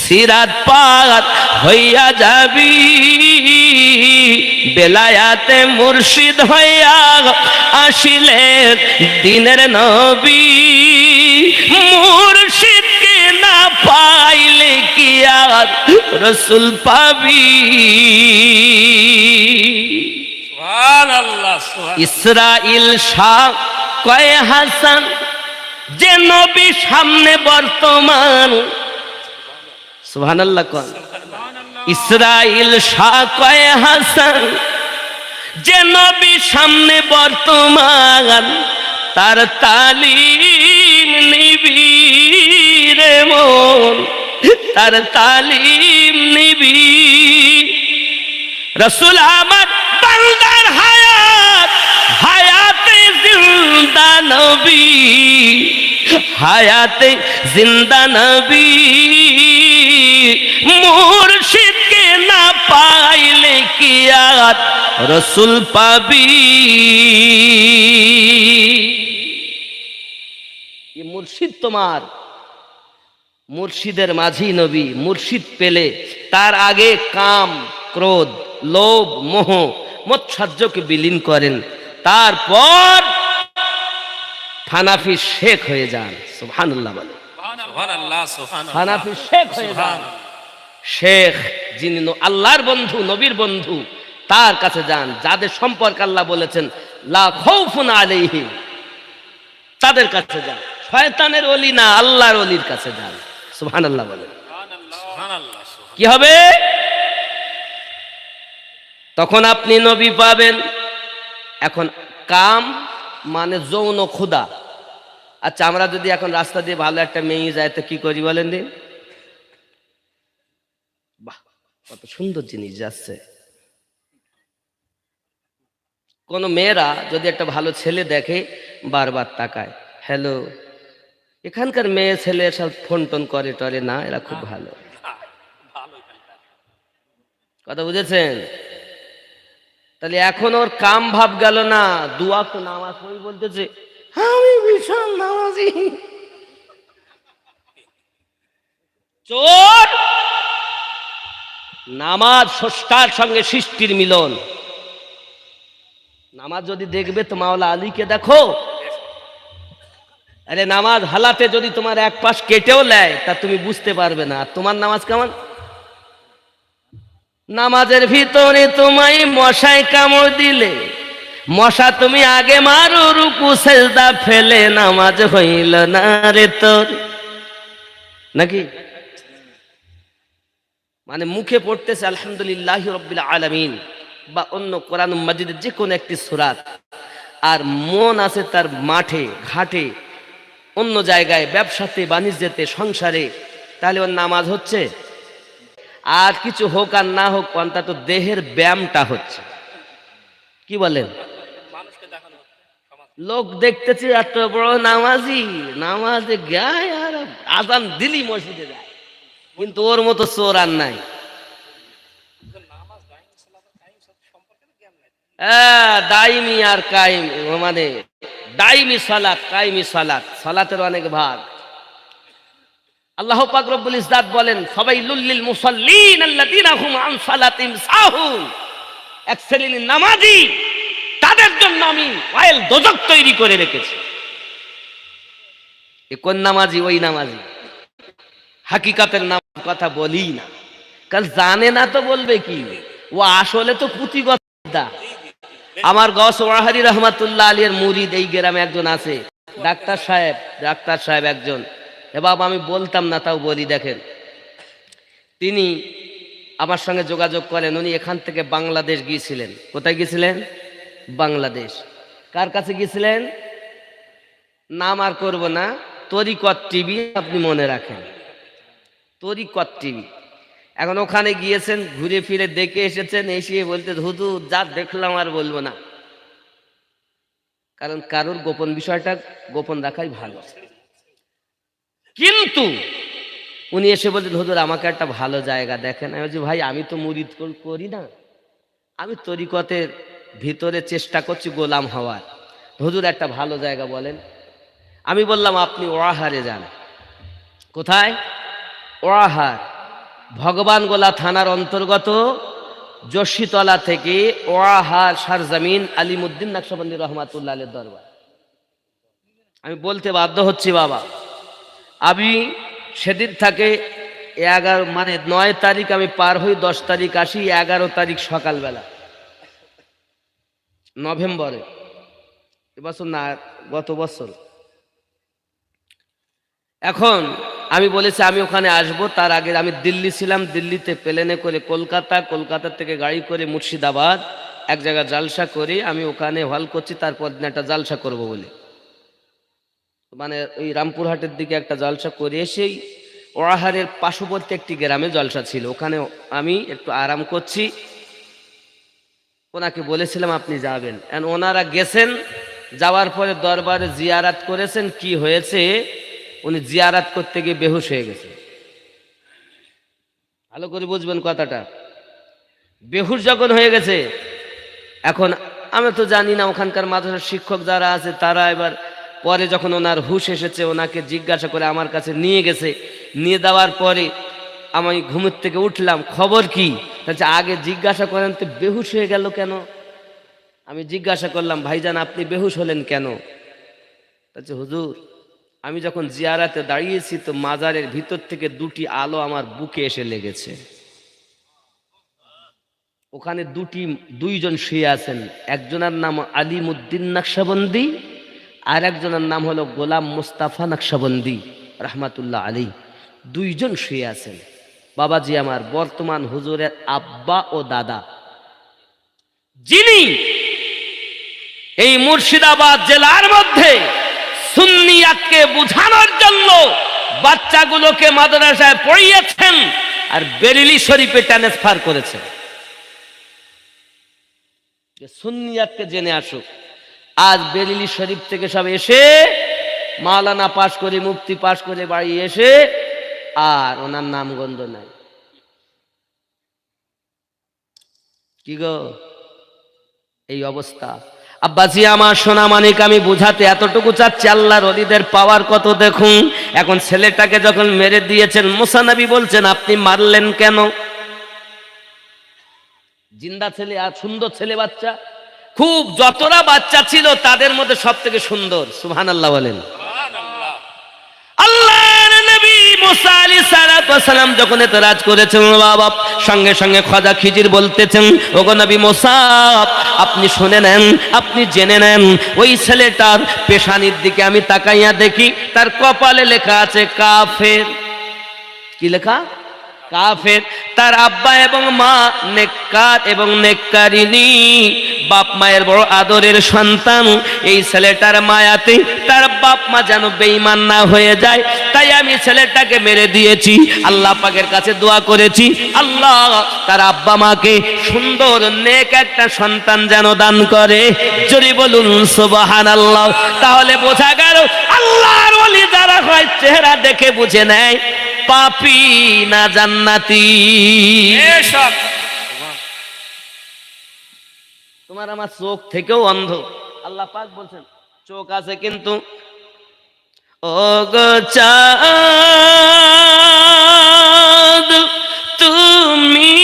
সিরাত পার হইয়া যাবি। বেলায়াতে মুর্শিদ হইয়া আসিলেন দিনের নবী, মুর্শিদকে না পাইলে কি আর রসুল পাবি? সুবহানাল্লাহ, সুবহানাল্লাহ। ইসরাইল শাহ কয় হাসান, যে নবী সামনে বর্তমান। সুবহানাল্লাহ কোন? ইসরাইল শাহ কয় হাসান, যে নবী সামনে বর্তমান, তার তালিম নিবি রে মন, তার তালিম নিবি। রসুল আমার বান্দার হায়াত, হায়াতে জিন্দা নবী, হায়াতে জিন্দা নবী। মুর্শিদকে না পাইলে কি আর রসুল পাবি? মুর্শিদ তোমার, মুর্শিদের মাঝি নবী। মুর্শিদ পেলে তার আগে কাম, ক্রোধ, লোভ, মোহ, মৎসাহ্যকে বিলীন করেন, তারপর হানাফি শেখ হয়ে যান। সুবহানাল্লাহ বলে, সুবহানাল্লাহ, সুবহানাল্লাহ। হানাফি শেখ হয়ে যান। শেখ যিনি আল্লাহর বন্ধু, নবীর বন্ধু, তার কাছে যান, যাদের সম্পর্কে আল্লাহ বলেছেন লা খাউফুন আলাইহিম, তাদের কাছে যান। শয়তানের ওলি না, আল্লাহর ওলির কাছে যান। সুবহানাল্লাহ বলেন। সুবহানাল্লাহ। কি হবে? তখন আপনি নবী পাবেন। এখন কাম মানে যৌন ক্ষুধা। আচ্ছা, আমরা যদি এখন রাস্তা দিয়ে ভালো একটা মেয়ে যায় তো কি করি বলেন দিন? বাহ, কত সুন্দর জিনিস যাচ্ছে। কোন মেয়েরা যদি একটা ভালো ছেলে দেখে বারবার তাকায়, হ্যালো। এখানকার মেয়ে ছেলে সব ফোন টোন করে টরে না, এরা খুব ভালো। কথা বুঝেছেন? তাহলে এখন ওর কাম ভাব গেল না, দুয়া তো নামাজ পড়ি বলতেছে আমি বিশাল নামাজি। চোর! নামাজ স্রষ্টার সঙ্গে সৃষ্টির মিলন। নামাজ যদি দেখবে তো মাওলা আলীকে দেখো। আরে নামাজ হালাতে যদি তোমার এক পাশ কেটেও নেয় তা তুমি বুঝতে পারবে না তোমার নামাজ কেমন। নামাজের ভিতরে তোমায় মশায় কামড় দিলে, মশা তুমি আগে মারো, রুকু সেজদা ফেলে নামাজ হইল না রে তোর। নাকি? মানে মুখে পড়তেছে আলহামদুলিল্লাহি রাব্বিল আলামিন বা অন্য কোরআন মাজিদের যে কোনো একটি সূরা, আর মন আছে তার মাঠে ঘাটে, অন্য জায়গায়, ব্যবসাতে, বাণিজ্যতে, সংসারে, তাহলে ওর নামাজ হচ্ছে। আর কিছু হোক আর না হোক, অন্তত দেহের ব্যায়ামটা হচ্ছে। কি বলেন? লোক দেখতেছে এত বড় নামাজি, নামাজে গায় আর আজান দিলি মসজিদে যায়, কিন্তু ওর মতো চোর আর নাই। দাইমি আর কায়েম, মানে দাইমি সালাত, কায়েমি সালাত, সালাতের অনেক ভাগ। আল্লাহ পাক রব্বুল ইজ্জাত বলেন ফাওয়াইলুল লিল মুসাল্লিন আল্লাযীনা হুম আন সালাতিহিম সাহুন। এক শ্রেণীর নামাজি, তাদের জন্য আমি ওয়াইল দোজখ তৈরি করে রেখেছি। এ কোন নামাজি? ওই নামাজি হাকিকাতের নামাজ কথা বলি না, কারণ জানে না তো বলবে কি। ও আসলে তো পুঁথিগত। আমার গস ওয়াহারি রহমাতুল্লাহ আলীর মুরিদ এই গ্রামে একজন আছে, ডাক্তার সাহেব একজন। এ বাবা, আমি বলতাম না তাও বলি, দেখেন তিনি আমার সঙ্গে যোগাযোগ করেন। উনি এখান থেকে বাংলাদেশ গিয়েছিলেন। কোথায় গিয়েছিলেন? বাংলাদেশ। কার কাছে গিয়েছিলেন? নাম আর করব না, তরিকত টিভি, আপনি মনে রাখেন, তরিকত টিভি। এখন ওখানে গিয়েছেন, ঘুরে ফিরে দেখে এসেছেন, এসে বলতে হুজুর যা দেখলাম আর বলবো না, কারণ কারোর গোপন বিষয়টা গোপন রাখাই ভালো। কিন্তু উনি এসে বলতেন হুজুর আমাকে একটা ভালো জায়গা দেখেন। আমি বলছি ভাই আমি তো মুরিদ করি না, আমি তরিকতের ভিতরে চেষ্টা করছি গোলাম হওয়ার। হুজুর একটা ভালো জায়গা বলেন। আমি বললাম আপনি ওয়াহারে যান। কোথায়? ওয়াহার, ভগবানগোলা থানার অন্তর্গত জশিতলা থেকে ওয়াহার সারজামিন আলিমুদ্দিন নকশবন্দি রহমাতুল্লাহ আলাইহির দরবার। আমি বলতে বাধ্য হচ্ছি বাবা, আমি সেদিন থাকে 9 তারিখ আমি পার হই, 10 তারিখ আসি, 11 তারিখ সকালবেলা, নভেম্বরে, এবছর না গত বছর। এখন আমি বলেছি আমি ওখানে আসব, তার আগে আমি দিল্লি ছিলাম, দিল্লিতে প্লেনে করে কলকাতা থেকে গাড়ি করে মুর্শিদাবাদ এক জায়গায় জালসা করে আমি ওখানে হল করছি, তারপর দিন একটা জালসা করব বলে, মানে ওই রামপুরহাটের দিকে একটা জলসা করে এসেই ওয়াহারের পার্শ্ববর্তী একটি গ্রামে জলসা ছিল, ওখানে আমি একটু আরাম করছি। ওনাকে বলেছিলাম আপনি যাবেন, ওনারা গেছেন, যাওয়ার পরে দরবারে জিয়ারাত করেছেন। কি হয়েছে, উনি জিয়ারাত করতে গিয়ে বেহুশ হয়ে গেছে। ভালো করে বুঝবেন কথাটা, বেহুশ যখন হয়ে গেছে, এখন আমি তো জানি না, ওখানকার মাদ্রাসার শিক্ষক যারা আছে তারা এবার পরে যখন ওনার হুশ এসেছে ওনাকে জিজ্ঞাসা করে আমার কাছে নিয়ে গেছে। নিয়ে দেওয়ার পরে আমি ঘুমের থেকে উঠলাম, খবর কি? আচ্ছা আগে জিজ্ঞাসা করেন তো বেহুশ হয়ে গেল কেন? আমি জিজ্ঞাসা করলাম ভাইজান আপনি বেহুশ হলেন কেন? আচ্ছা হুজুর আমি যখন জিয়ারাতে দাঁড়িয়েছি তো মাজারের ভিতর থেকে 2টি আলো আমার বুকে এসে লেগেছে। ওখানে 2জন শুয়ে আছেন, একজনের নাম আলিমুদ্দিন নকশবন্দি, আর একজনের নাম হলো গোলাম মুস্তাফা নকশবন্দি রহমাতুল্লাহ আলী। দুইজন শুয়ে আছেন। বাবাজি আমার বর্তমান হুজুরের আব্বা ও দাদা, যিনি এই মুর্শিদাবাদ জেলার মধ্যে সুন্নিয়াতকে বুঝানোর জন্য বাচ্চাগুলোকে মাদ্রাসায় পড়িয়েছেন আর বেরেলি শরীফে ট্রান্সফার করেছেন। সুন্নিয়াতকে জেনে আসুক। আজ বেরেলি শরীফ থেকে সব এসে মাওলানা পাশ করে, মুফতি পাশ করে বাড়ি এসে আর ওনার নামগন্ধ নাই। কি গো, এই অবস্থা। আব্বাজি আমার সোনা মানিক, আমি বুঝাতে এতটুকু চাচ্ছি, আল্লাহর ওলিদের পাওয়ার কত দেখুন। এখন ছেলেটাকে যখন মেরে দিয়েছেন, মুসা নবী বলছেন আপনি মারলেন কেন? জিন্দা ছেলে আর সুন্দর ছেলে, বাচ্চা খুব, যতটা বাচ্চা ছিল তাদের মধ্যে সব থেকে সুন্দর। সুবহানাল্লাহ বলেন। আল্লাহর নবী মুসা আলাইহিস সালাম যখন এতরাজ করেছেন, বাবা সঙ্গে সঙ্গে খোদা খিজির বলতেছেন, ওগো নবী মুসা, আপনি শুনে নেন, আপনি জেনে নেন, ওই ছেলেটার পেশানির দিকে আমি তাকাইয়া দেখি, তার কপালে লেখা আছে কাফের। কি লেখা? কাফের। তার আব্বা এবং মা নেককার এবং নেককারিনী, বাপ মায়ের বড় আদরের সন্তান। এই ছেলেটার মায়াতে তার বাপ মা যেন বেঈমান না হয়ে যায়, তাই আমি ছেলেটাকে মেরে দিয়েছি। আল্লাহ পাকের কাছে দোয়া করেছি, আল্লাহ তার আব্বা মাকে সুন্দর নেক একটা সন্তান যেন দান করে। যদি বলুন সুবহানাল্লাহ। তাহলে বোঝা গেল আল্লাহর ওলি যারা হয় চেহারা দেখে বুঝে নেয় পাপী না জান্নাতি। তোমার আমার চোখ থেকেও অন্ধ। আল্লাহ পাক বলছেন চোখ আছে কিন্তু ও গো চাঁদ তুমি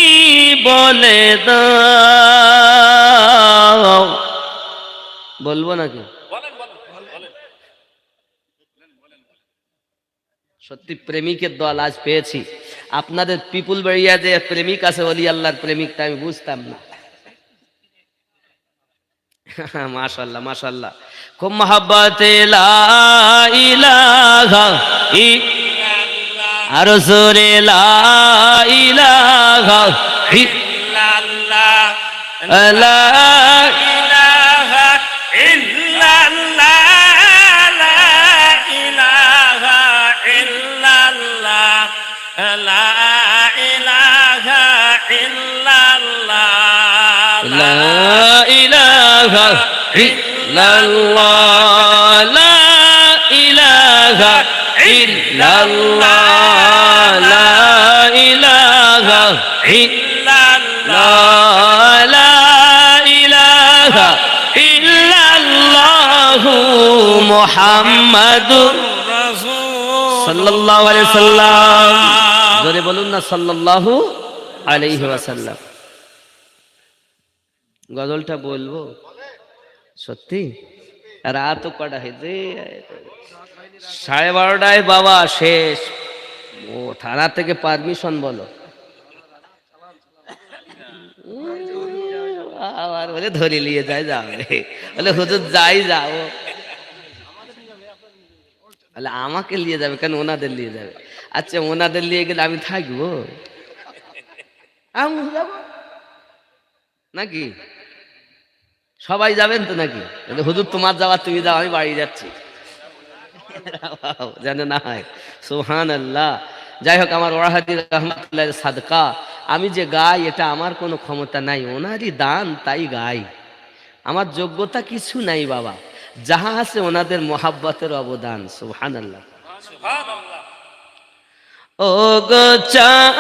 বলে দাও। বলবো নাকি? সত্যি প্রেমিকের দল আজ পেয়েছি। আপনাদের পিপুল বাড়িয়া যে প্রেমিক আছে ওলি আল্লাহর প্রেমিকটা আমি বুঝতাম না। মাশাআল্লাহ মাশাআল্লাহ, খুব মহব্বতে লা ইলাহা ইল্লাল্লাহ, আর জোরে লা ইলাহা ইল্লাল্লাহ, লা ইলাহা ইল্লাল্লাহ, লা ইলাহা ইল্লাল্লাহ, লা ইলাহা ইল্লাল্লাহ, লা ইলাহা ইল্লাল্লাহ, লা ইলাহা ইল্লাল্লাহ, লা ইলাহা ইল্লাল্লাহ মুহাম্মাদুর সাল্লাল্লাহু আলাইহি ওয়াসাল্লাম। জোরে বলুন না সাল্লাল্লাহু আলাইহি ওয়াসাল্লাম। গজলটা বলবো সত্যি? রাত কটা হয়েছে? 12:30 বাবা শেষ। ও থানা থেকে পারমিশন বলো। আবার বলে ধরে নিয়ে যায়, যাবে বলে হুজুর যাই যাও। বলে আমাকে নিয়ে যাবে কেন? ওনাদের নিয়ে যাবে। আচ্ছা ওনাদের নিয়ে গেলে আমি থাকবো? আমি যাবো নাকি? সবাই যাবেন তো নাকি? হুজুর তোমার যাওয়া তুমি যাও, আমি বাড়ি যাচ্ছি, জানে না হয়। সুবহানাল্লাহ। যাই হোক, আমার ওয়াহাদি রহমাতুল্লাহ সাদকা আমি যে গাই, এটা আমার কোনো ক্ষমতা নাই, ওনারই দান তাই গাই। আমার যোগ্যতা কিছু নাই বাবা, যাহা আছে ওনাদের মোহাব্বতের অবদান। সুবহানাল্লাহ। ও গো চাঁদ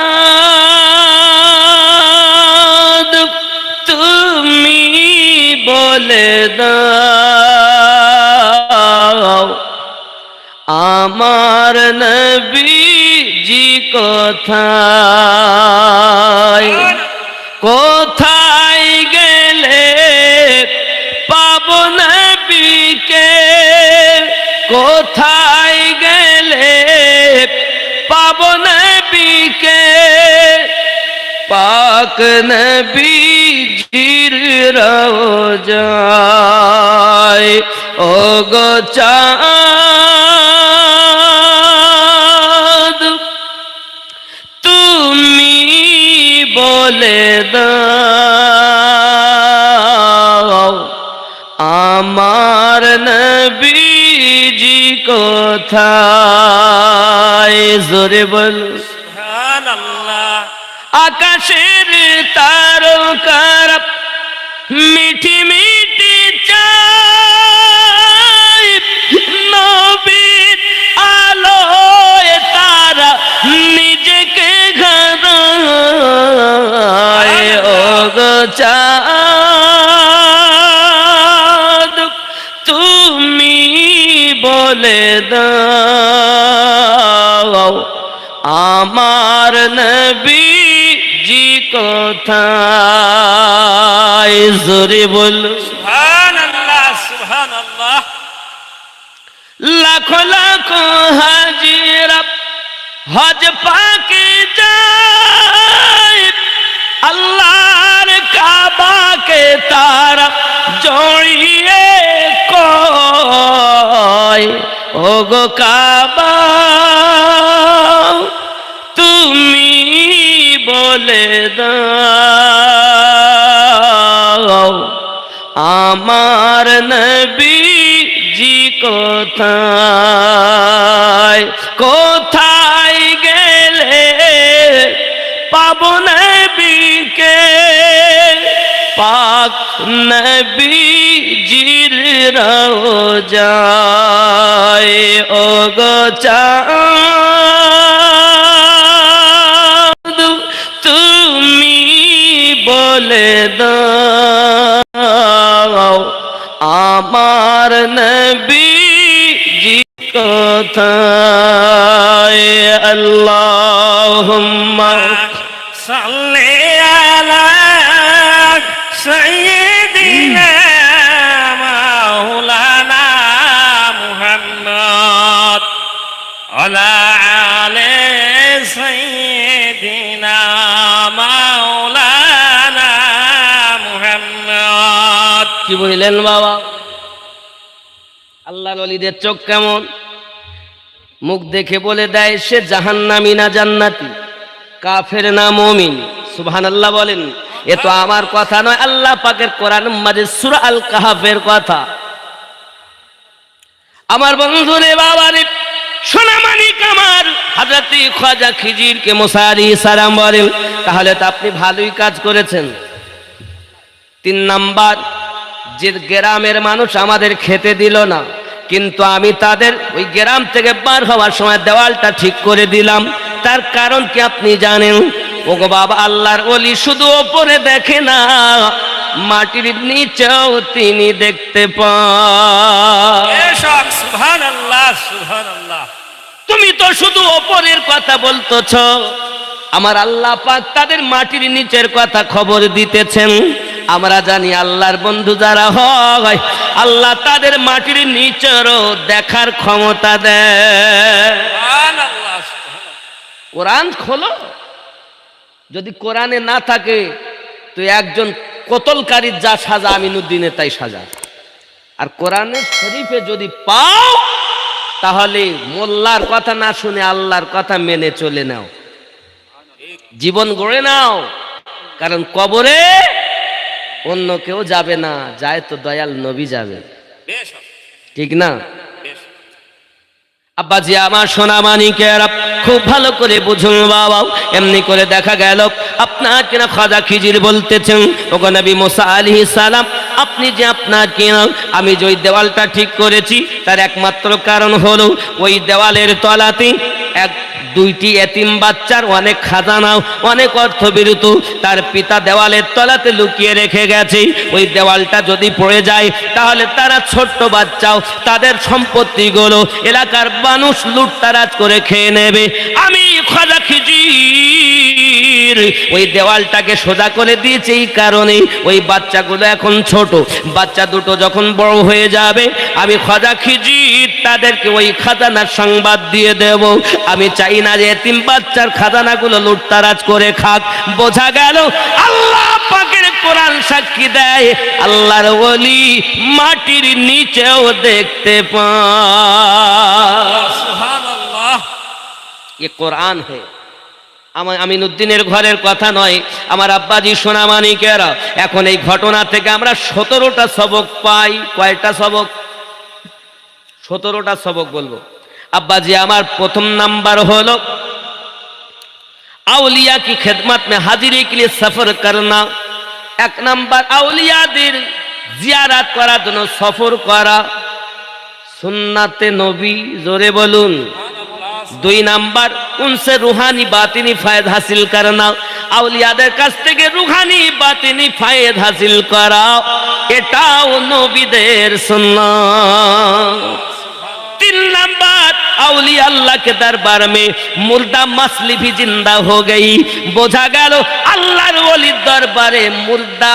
তুমি বলে দাও, আমার নবীজি কোথায়? কোথায় গেলে পাবো নবীকে? কোথায় গেলে পাবো নবীকে? পাক নবীজির রওজায়। ও গো চাঁদ তুমি বলে দাও আমার নবীজি কোথায়? জোরে বল সুবহানাল্লাহ। আকাশের তারকার মিঠি মিঠি চাই নবীর আলোয় তারা নিজেকে ঘাড়ায়। ও গো চাঁদ তুমি বলে দাও আমার নবীজি কোথায়? জোরে বল সুবহানাল্লাহ সুবহানাল্লাহ। লাখো লাখো হাজিরা হজ পাকে যায় আল্লাহর কাবাকে তারা জড়িয়ে কয় ও গো কাবা তুমি বলে দাও আমার নবীজি কোথায়? কোথায় গেলে পাবো নবীকে? পাক নবীজির রওজায়। ও গো চাঁদ তুমি বলে দাও আমার নবীজি কোথায়? আল্লাহুম্মা সাল্লি আলা সাইয়্যিদিনা মাওলানা মুহাম্মদ ওয়ালা আলি সাইয়্যিদিনা মাওলানা মুহাম্মদ। কি বললেন বাবা? আল্লাহর ওলিদের চোখ কেমন? মুখ দেখে বলে দেয় সে জাহান্নামী না জান্নাতি, কাফের না মুমিন। সুবহানাল্লাহ বলেন। এ তো আমার কথা নয়, আল্লাহ পাকের কোরআন মাজিদ সূরা আল কাহফের কথা। আমার বন্ধুরে বাবারে সোনামানিক আমার হযরত খাজা খিজিরকে মুসা আলাইহিস সালাম বলেন তাহলে তো আপনি ভালোই কাজ করেছেন। 3 নাম্বার, যে গ্রামের মানুষ আমাদের খেতে দিল না, কিন্তু আমি তাদের ওই গ্রাম থেকে বার হওয়ার সময় দেওয়ালটা ঠিক করে দিলাম। তার কারণ কি আপনি জানেন? ওগো বাবা, আল্লাহর ওলি শুধু ওপরে দেখে না, মাটির নিচেও তিনি দেখতে পান। সুবহানাল্লাহ সুবহানাল্লাহ। তুমি তো শুধু ওপরের কথা বলতেছ, আমার আল্লাহ পাক তাদের মাটির নিচের কথা খবর দিতেছেন। আমরা জানি আল্লাহর বন্ধু যারা হয় আল্লাহ তাদের মাটির নিচেরও দেখার ক্ষমতা দেয়। সুবহানাল্লাহ। কোরআন খোলো, যদি কোরআনে না থাকে তো একজন কতলকারীর যা সাজা আমিনুদ্দিনের তাই সাজা। আর কোরআনের শরীফে যদি পাও তাহলে মোল্লার কথা না শুনে আল্লাহর কথা মেনে চলে নাও, জীবন গড়ে নাও। কারণ কবরে অন্য কেউ যাবে না, যায় তো দয়াল নবী যাবে, ঠিক না? আব্বাজি আমার সোনা মানিকেরা খুব ভালো করে বুঝুন বাবা। এমনি করে দেখা গেল আপনার কিনা খাজা খিজির বলতেছেন ওগো নবী মুসা আলাইহিস সালাম, আপনি যে আপনার কিনা আমি যে ওই দেওয়ালটা ঠিক করেছি তার একমাত্র কারণ হলো ওই দেওয়ালের তলাতে এক 2টি এতিম বাচ্চার অনেক খাজানাও অনেক অর্থ বিরুত তার পিতা দেওয়ালের তলাতে লুকিয়ে রেখে গেছে। ওই দেওয়ালটা যদি পড়ে যায় তাহলে তারা ছোট্ট বাচ্চাও তাদের সম্পত্তিগুলো এলাকার মানুষ লুটতারাজ করে খেয়ে নেবে। আমি খাজা খিজির ওই দেওয়ালটাকে সোজা করে দিয়েছি এই কারণে ওই বাচ্চাগুলো এখন ছোট, বাচ্চা দুটো যখন বড় হয়ে যাবে আমি খাজা খিজির তাদেরকে ওই খাজানার সংবাদ দিয়ে দেব। আমি চাই না যে এতিম বাচ্চার খাজানাগুলো লুটতারাজ করে খাক। বোঝা গেল আল্লাহ পাকের কোরআন সাক্ষী দেয় আল্লাহর ওলি মাটির নিচেও দেখতে পায়। সুবহানাল্লাহ। ये कुरान है। আমিনুদ্দিনের ঘরের কথা নয়, আমার আব্বাজি সোনামানিকেরা। এখন এই ঘটনা থেকে আমরা 17টা সবক পাই। কয়টা সবক? 17টা সবক বলবো আব্বাজি আমার। প্রথম নাম্বার হলো আউলিয়া কি খেদমত में हाजिरी के लिए सफर करना। এক নাম্বার আউলিয়াদের জিয়ারত করার জন্য সফর করা, সুন্নাতে নবী, জোরে বলুন। দুই নাম্বার উনসে রুহানি বাতিনি ফায়দ হাসিল করনা, আউলিয়াদের কাছ থেকে রুহানি বাতিনি ফায়দ হাসিল করা, এটাও নবীদের সুন্নাত। তিন নাম্বার औलिया अल्लाह के दरबार में मुर्दा मछली भी जिंदा हो गई। बोझा गেল আল্লাহর ওলির দরবারে মুর্দা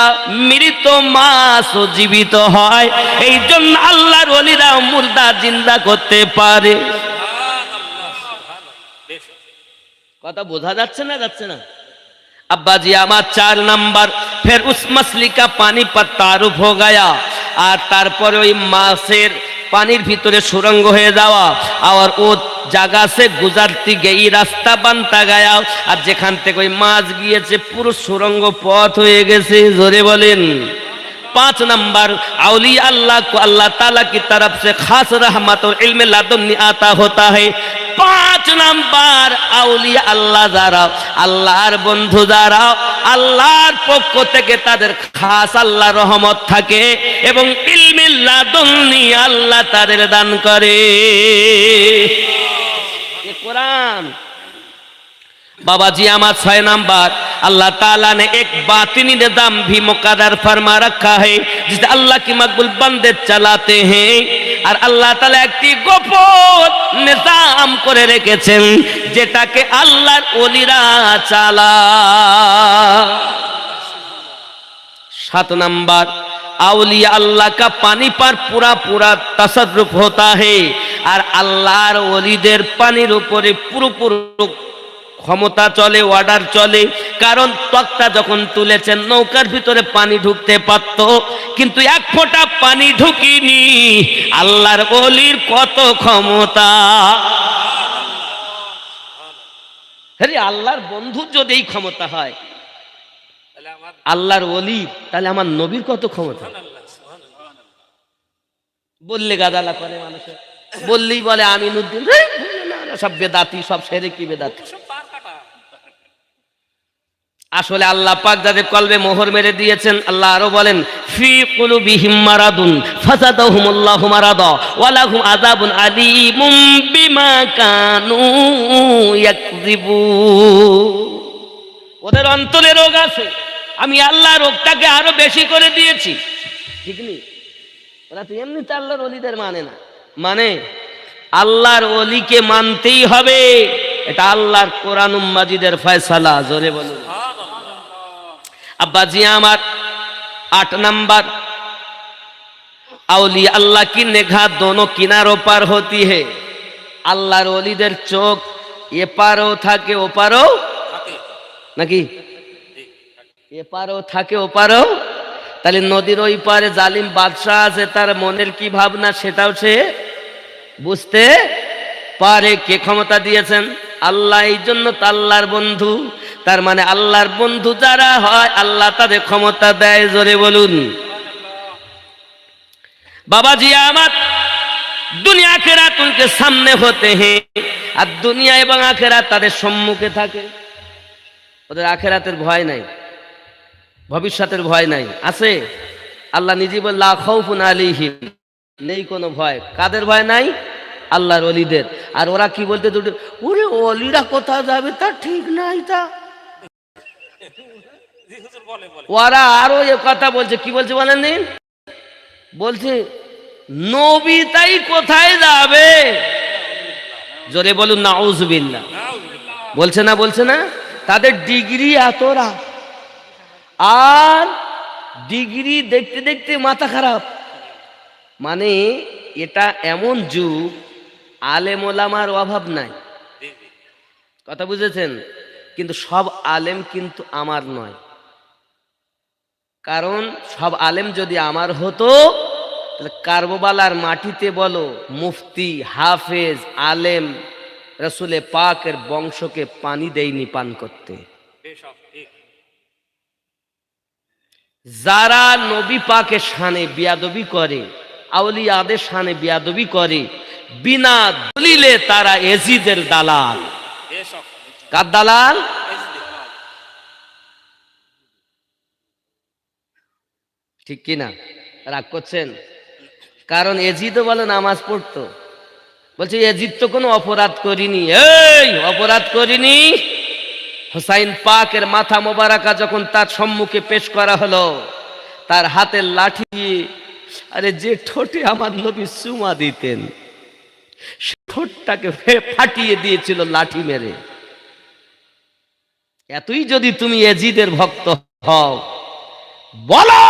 মৃত মাছও জীবিত হয়। এই জন্য আল্লাহর ওলিরা মুর্দা জিন্দা করতে পারে। কথা বোঝা যাচ্ছে না? যাচ্ছে না अब्बाजी আমার 4 नंबर फिर उस मछली का पानी पर तारुफ हो गया। আর তারপরে ওই মাছের পানির ভিতরে সুরঙ্গ হয়ে যাওয়া, আর ও জায়গা से गुजरती गई रास्ता बनता गया। আর যেখান থেকে ওই মাছ গিয়েছে পুরো সুরঙ্গ পথ হয়ে গেছে। জোরে বলেন। 5 नंबर औलिया अल्लाह को अल्लाह ताला की तरफ से खास रहमत और इल्म लदुन्नी आता होता है। 5 नंबर औलिया अल्लाह যারা, আল্লাহর বন্ধু যারা, আল্লাহর পক্ষ থেকে তাদের খাস আল্লাহর রহমত থাকে এবং ইলমে লাদুন্নি আল্লাহ তাদের দান করে। ये कुरान बाबा जी हमारा 6 नंबर अल्लाह ताला ने एक बातिनी निज़ाम भी मुक़र्रर फरमा रखा है जिसे अल्लाह की मकबूल बंदे चलाते हैं। और अल्लाह ताला একটি গোপন নিজাম করে রেখেছেন যেটাকে আল্লাহর ওলিরা চালায়। 7 नंबर औलिया अल्लाह का पानी पर पूरा पूरा तसर्रुफ होता है। और আল্লাহর ওলিদের পানির উপরে পুরোপুরি ক্ষমতা চলে, অর্ডার চলে। কারণ তক্তা যখন তুলেছেন নৌকার ভিতরে পানি ঢুকতে পারত, কিন্তু এক ফোঁটা পানি ঢুকিনি। আল্লাহর ওলির কত ক্ষমতা! আরে আল্লাহর বন্ধুর যদি এই ক্ষমতা হয়, আল্লাহর ওলি, তাহলে আমার নবীর কত ক্ষমতা! বললে গাদালা করে মানুষের, বললেই বলে আমিনুদ্দিন, সব বেদাতি, সব সেরেকি বেদাতি। আসলে আল্লাহ পাক যাদের কলবে মোহর মেরে দিয়েছেন, আল্লাহ আরো বলেন ফি কুলুবিহিম মারাদুন ফাযাদাহুমুল্লাহু মারাদা ওয়া লাহুম আযাবুন আলীমুম বিমা কানু ইয়াকযিবুন। ওদের অন্তরে রোগ আছে, আমি আল্লাহ রোগটাকে আরো বেশি করে দিয়েছি। ঠিক নেই? ওরা তো এমনিতে আল্লাহর ওলিদের মানে না, মানে আল্লাহর ওলিকে মানতেই হবে। এটা আল্লাহর কোরআন মাজিদের ফয়সালা। জোরে বলুন। अब्बा जी हमार 8 नंबर औलिया अल्लाह की निगाह दोनों किनारों पर होती है। আল্লাহর ওলিদের চোখ এপারও থাকে ওপারও নাকি? এপারও থাকে ওপারও। তাহলে নদীর ওই পারে জালিম বাদশাহ আছে, তার মনের কি ভাবনা সেটাও সে বুঝতে পারে। কে ক্ষমতা দিয়েছেন? আল্লাহ। এই জন্য তো আল্লাহর বন্ধু। তার মানে আল্লাহর বন্ধু যারা হয় আল্লাহ তাদের ক্ষমতা দেয়। জোরে বলুন। বাবা জি আমার, দুনিয়া আখিরাত উনকে সামনে হতে हैं, আর দুনিয়া এবং আখিরাত তাদের সম্মুখে থাকে। ওদের আখিরাতের ভয় নাই, ভবিষ্যতের ভয় নাই। আছে? আল্লাহ নিজে বলেন লা খাউফুন আলাইহিম, নেই কোনো ভয়। কাদের ভয় নাই? আল্লাহর ওলিদের। আর ওরা কি বলতে দুটো, ওরে ওলিরা কোথায় যাবে তা ঠিক নাই। তা ওরা আরো এ কথা বলছে। কি বলছে বলেন? বলছে নবী তাই কোথায় যাবে। জোরে বলুন নাউজুবিল্লাহ। বলছে না? বলছে না? তাদের ডিগ্রি এতরা, আর ডিগ্রি দেখতে দেখতে মাথা খারাপ। মানে এটা এমন যুগ, আলেম ওলামার অভাব নাই। কথা বুঝেছেন? কিন্তু সব আলেম কিন্তু আমার নয়। কারণ সব আলেম যদি আমার হতো তাহলে কারবালার মাটিতে বলো মুফতি হাফেজ আলেম রসুলে পাকের বংশকে পানি দেয়নি পান করতে। যারা নবী পাকের শানে বিয়াদবি করে, আউলিয়াদের শানে বিয়াদবি করে, বিনা দলিলে তারা এজিদের দালাল। কার দালাল? ঠিক কিনা? রাগ করছেন? কারণ এজিদও বলে নামাজ পড়তো, বলছে এজিদ তো কোনো অপরাধ করিনি। এই অপরাধ করিনি। হুসাইন পাকের মাথা মোবারকা যখন তার সম্মুখে পেশ করা হলো, তার হাতের লাঠি, আরে যে ঠোঁটে আমার নবী চুমা দিতেন সে ঠোঁটটাকে ফাটিয়ে দিয়েছিল লাঠি মেরে। এতই যদি তুমি এজিদের ভক্ত হও, বলো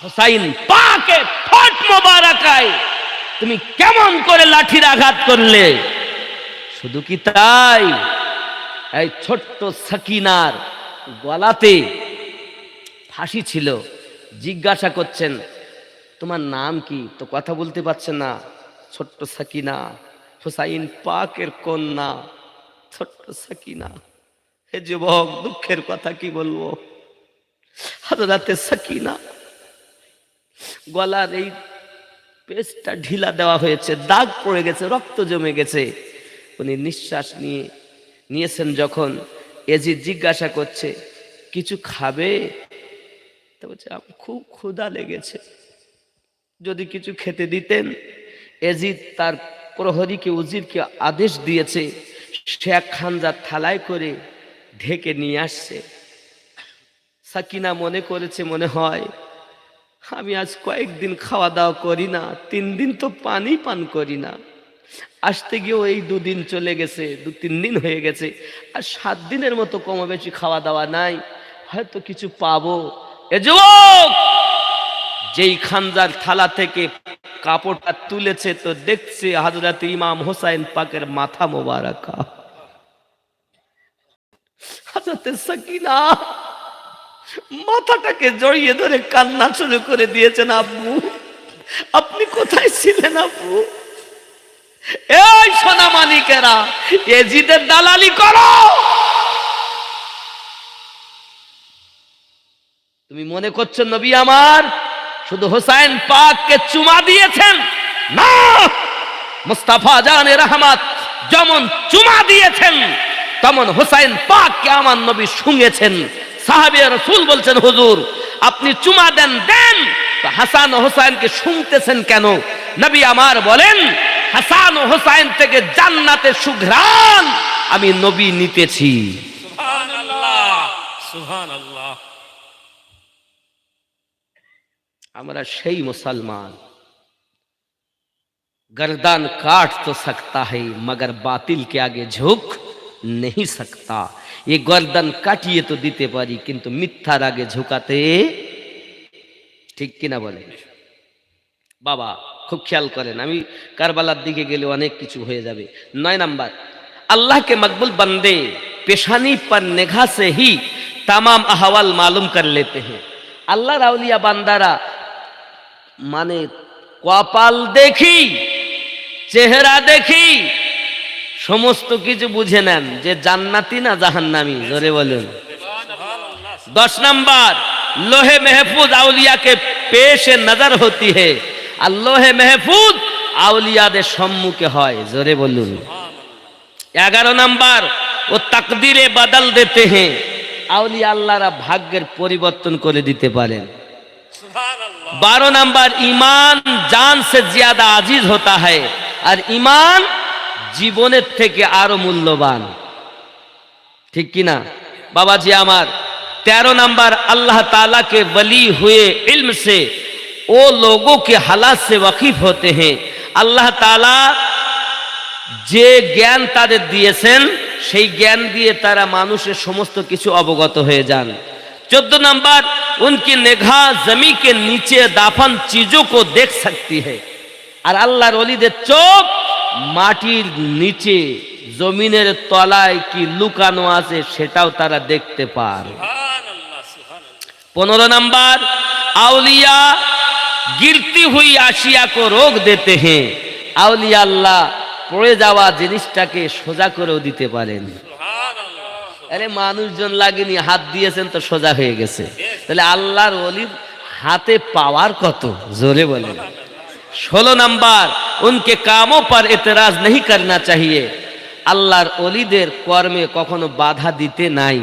হুসাইন পাকের ঠোঁট মোবারকায় তুমি কেমন করে লাঠির আঘাত করলে? শুধু কি তাই, এই ছোট্ট সাকিনার গলাতে ফাঁসি ছিল। জিজ্ঞাসা করছেন তোমার নাম কি? তো কথা বলতে পারছে না। ছোট্ট সাকিনা, হুসাইন পাকের কন্যা ছোট্ট সাকিনা। হে যুবক, দুঃখের কথা কি বলবো, হযরতে সাকিনা গলার এই পেস্টটা ঢিলা দেওয়া হয়েছে, দাগ পড়ে গেছে, রক্ত জমে গেছে। উনি নিঃশ্বাস নিয়েছেন যখন এজিদ জিজ্ঞাসা করছে কিছু খাবে? তো বলছে আমার খুব ক্ষুধা লেগেছে, যদি কিছু খেতে দিতেন। এজিদ তার প্রহরীকে উজিরকে আদেশ দিয়েছে, সে এক খানজার থালায় করে ঢেকে নিয়ে আসছে। সাকিনা মনে করেছে মনে হয় আমি আজ কয়েকদিন খাওয়া দাওয়া করি না, 3 দিন তো পানি পান করি না। আসতে গিয়েও এই 2 দিন চলে গেছে, 2-3 দিন হয়ে গেছে, আর 7 দিনের মতো কম বেশি খাওয়া দাওয়া নাই, হয়তো কিছু পাবো। এ যুবক, যেই খানজার থালা থেকে কাপড়টা তুলেছে তো দেখছে হযরত ইমাম হোসাইন পাকের মাথা মোবারকা। হযরত সাকিনা মাথাটাকে জড়িয়ে ধরে কান্না শুরু করে দিয়েছেন। আব্বু, আপনি কোথায় ছিলেন আব্বু? এই সোনা মানিকেরা, এজিদের দালালি করো। তুমি মনে করছো নবী আমার শুধু হোসাইন পাককে চুমা দিয়েছেন? না, মুস্তাফা জানে রহমত যেমন চুমা দিয়েছেন তেমন হোসাইন পাককে আমার নবী শুঁঙেছেন। সাহাবী রাসূল বলছেন হুজুর আপনি চুমা দেন, তো হাসান ও হোসাইনকে শুঁঙতেছেন কেন? নবী আমার বলেন হাসান ও হোসাইন থেকে জান্নাতের সুঘ্রাণ আমি নবী নিতেছি। সুবহানাল্লাহ, সুবহানাল্লাহ। আমরা সেই মুসলমান, गर्दन काट तो सकता है मगर बातिल के आगे झुक नहीं सकता। ये गर्दन काटिए तो দিতে পারি কিন্তু মিথ্যার আগে ঝুঁকাতে ঠিক কিনা বলে বাবা? খুব খেয়াল করেন, আমি কারবালার দিকে গেলে অনেক কিছু হয়ে যাবে। 9 नंबर, अल्लाह के मकबूल बंदे पेशानी पर निगाह से ही तमाम अहवाल मालूम कर लेते हैं। अल्लाह राउलिया बांदारा माने কপাল দেখি, চেহারা দেখি, সমস্ত কিছু বুঝে নেন যে জান্নাতি না জাহান্নামী। জোরে বলুন। 10 नंबर, लोहे महफूज आउलिया के पेश नजर होती है, और लोहे महफूज আউলিয়াদের সম্মুখে হয়। জোরে বলুন। 11 नंबर, वो तकदीरे बदल देते हैं, আউলিয়া আল্লাহরা ভাগ্যের পরিবর্তন করে দিতে পারেন। 12 नंबर, ईमान जान से ज्यादा अजीज होता है, और ईमान জীবনের থেকে আরো মূল্যবান। ঠিক কি না বাবাজি আমার? 13 नंबर, अल्लाह ताला के वली हुए इल्म से वो लोगों के हालात से वाकिफ होते हैं। আল্লাহ তাআলা যে জ্ঞান তাদের দিয়েছেন সেই জ্ঞান দিয়ে তারা মানুষের সমস্ত কিছু অবগত হয়ে যান। 14 नंबर, उनकी निगाह जमीन के नीचे दाफन चीजों को देख सकती है, और আল্লাহর ওলিদের চোখ মাটির নিচে জমিনের তলায় কি লুকানো আছে সেটাও তারা দেখতে পায়। 15 नंबर, আউলিয়া गिरती हुई आशिया को रोक देते हैं। আউলিয়া আল্লাহ পড়ে যাওয়া জিনিসটাকে সোজা করেও দিতে পারেন। আরে মানুষজন লাগেনি, হাত দিয়েছেন তো সোজা হয়ে গেছে। তাহলে আল্লাহর ওলির হাতে পাওয়ার কত, জোরে বলেন। 16 नंबर, उनके कामों पर एतराज नहीं करना चाहिए। আল্লাহর ওলিদের কর্মে কখনো বাধা দিতে নাই।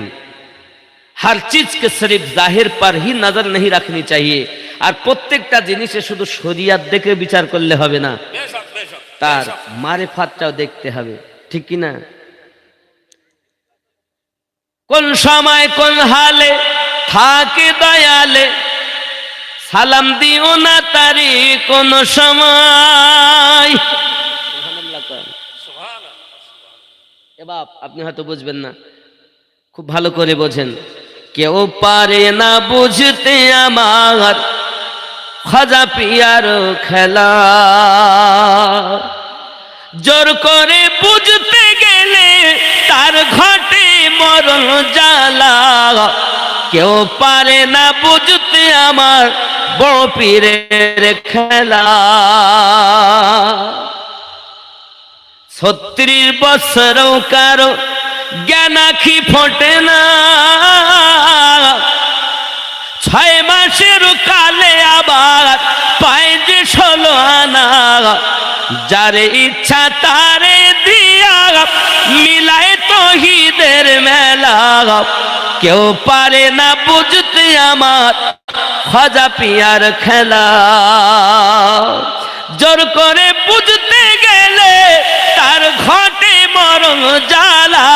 हर चीज के सिर्फ जाहिर पर ही नजर नहीं रखनी चाहिए। আর প্রত্যেকটা জিনিসে শুধু শরিয়াত দেখে বিচার করলে হবে না, তার মারিফাতটাও দেখতে হবে, ঠিক কি না? কোন সময় কোন হালে থাকে দয়ালে, সালাম দিও না তারি কোন সময়। এ বাপ, আপনি হয়তো বুঝবেন না, খুব ভালো করে বোঝেন। কেউ পারে না বুঝতে আমার খাজা পিয়ার খেলা, জোর করে বুঝতে গেলে তার ঘটে মরণ জ্বালা। কেউ পারে না বুঝতে আমার বড় পীরের খেলা। 36 বছরও কারো জ্ঞান আখি ফোটে না, 6 মাসের কালে আবার পায় যে 16 আনা। যারে ইচ্ছা তারে দিয়া মিলায় তৌহিদের মেলা। কেউ পারে না বুঝতে আমার খাজা পিয়ার খেলা, জোর করে বুঝতে গেলে তার ঘটে মরণ জ্বালা।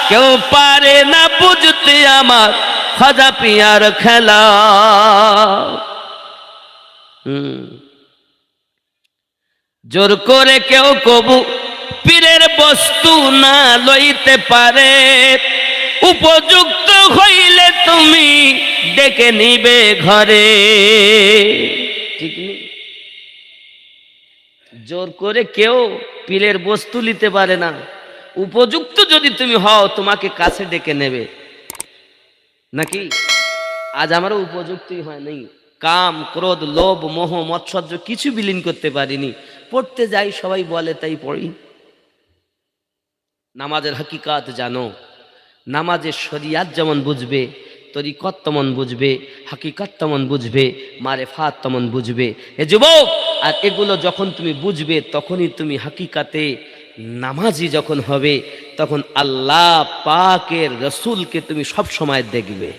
কেউ পারে না বুঝতে আমার খাজা পিয়ার খেলা। জোর করে কেউ কবু পীরের বস্তু না লইতে পারে, উপযুক্ত হইলে তুমি ডেকে নিবে ঘরে, ঠিক নেই? জোর করে কেউ পীরের বস্তু নিতে পারে না, উপযুক্ত যদি তুমি হও তোমাকে কাছে ডেকে নেবে, নাকি? আজ আমারও উপযুক্তই হয় নাই, কাম ক্রোধ লোভ মোহ মৎসর্য কিছু বিলীন করতে পারিনি। পড়তে যাই, সবাই বলে তাই পড়ি। নামাজের হাকিকাত জানো, নামাজের শরিয়াত যেমন বুঝবে, তরিকত তেমন বুঝবে, হাকিকাত তেমন বুঝবে, মারেফাত তেমন বুঝবে। এ যুবক, আর এগুলো যখন তুমি বুঝবে তখনই তুমি হাকিকাতে নামাজি যখন হবে, তখন আল্লাহ পাকের রসুলকে তুমি সব সময় দেখবে।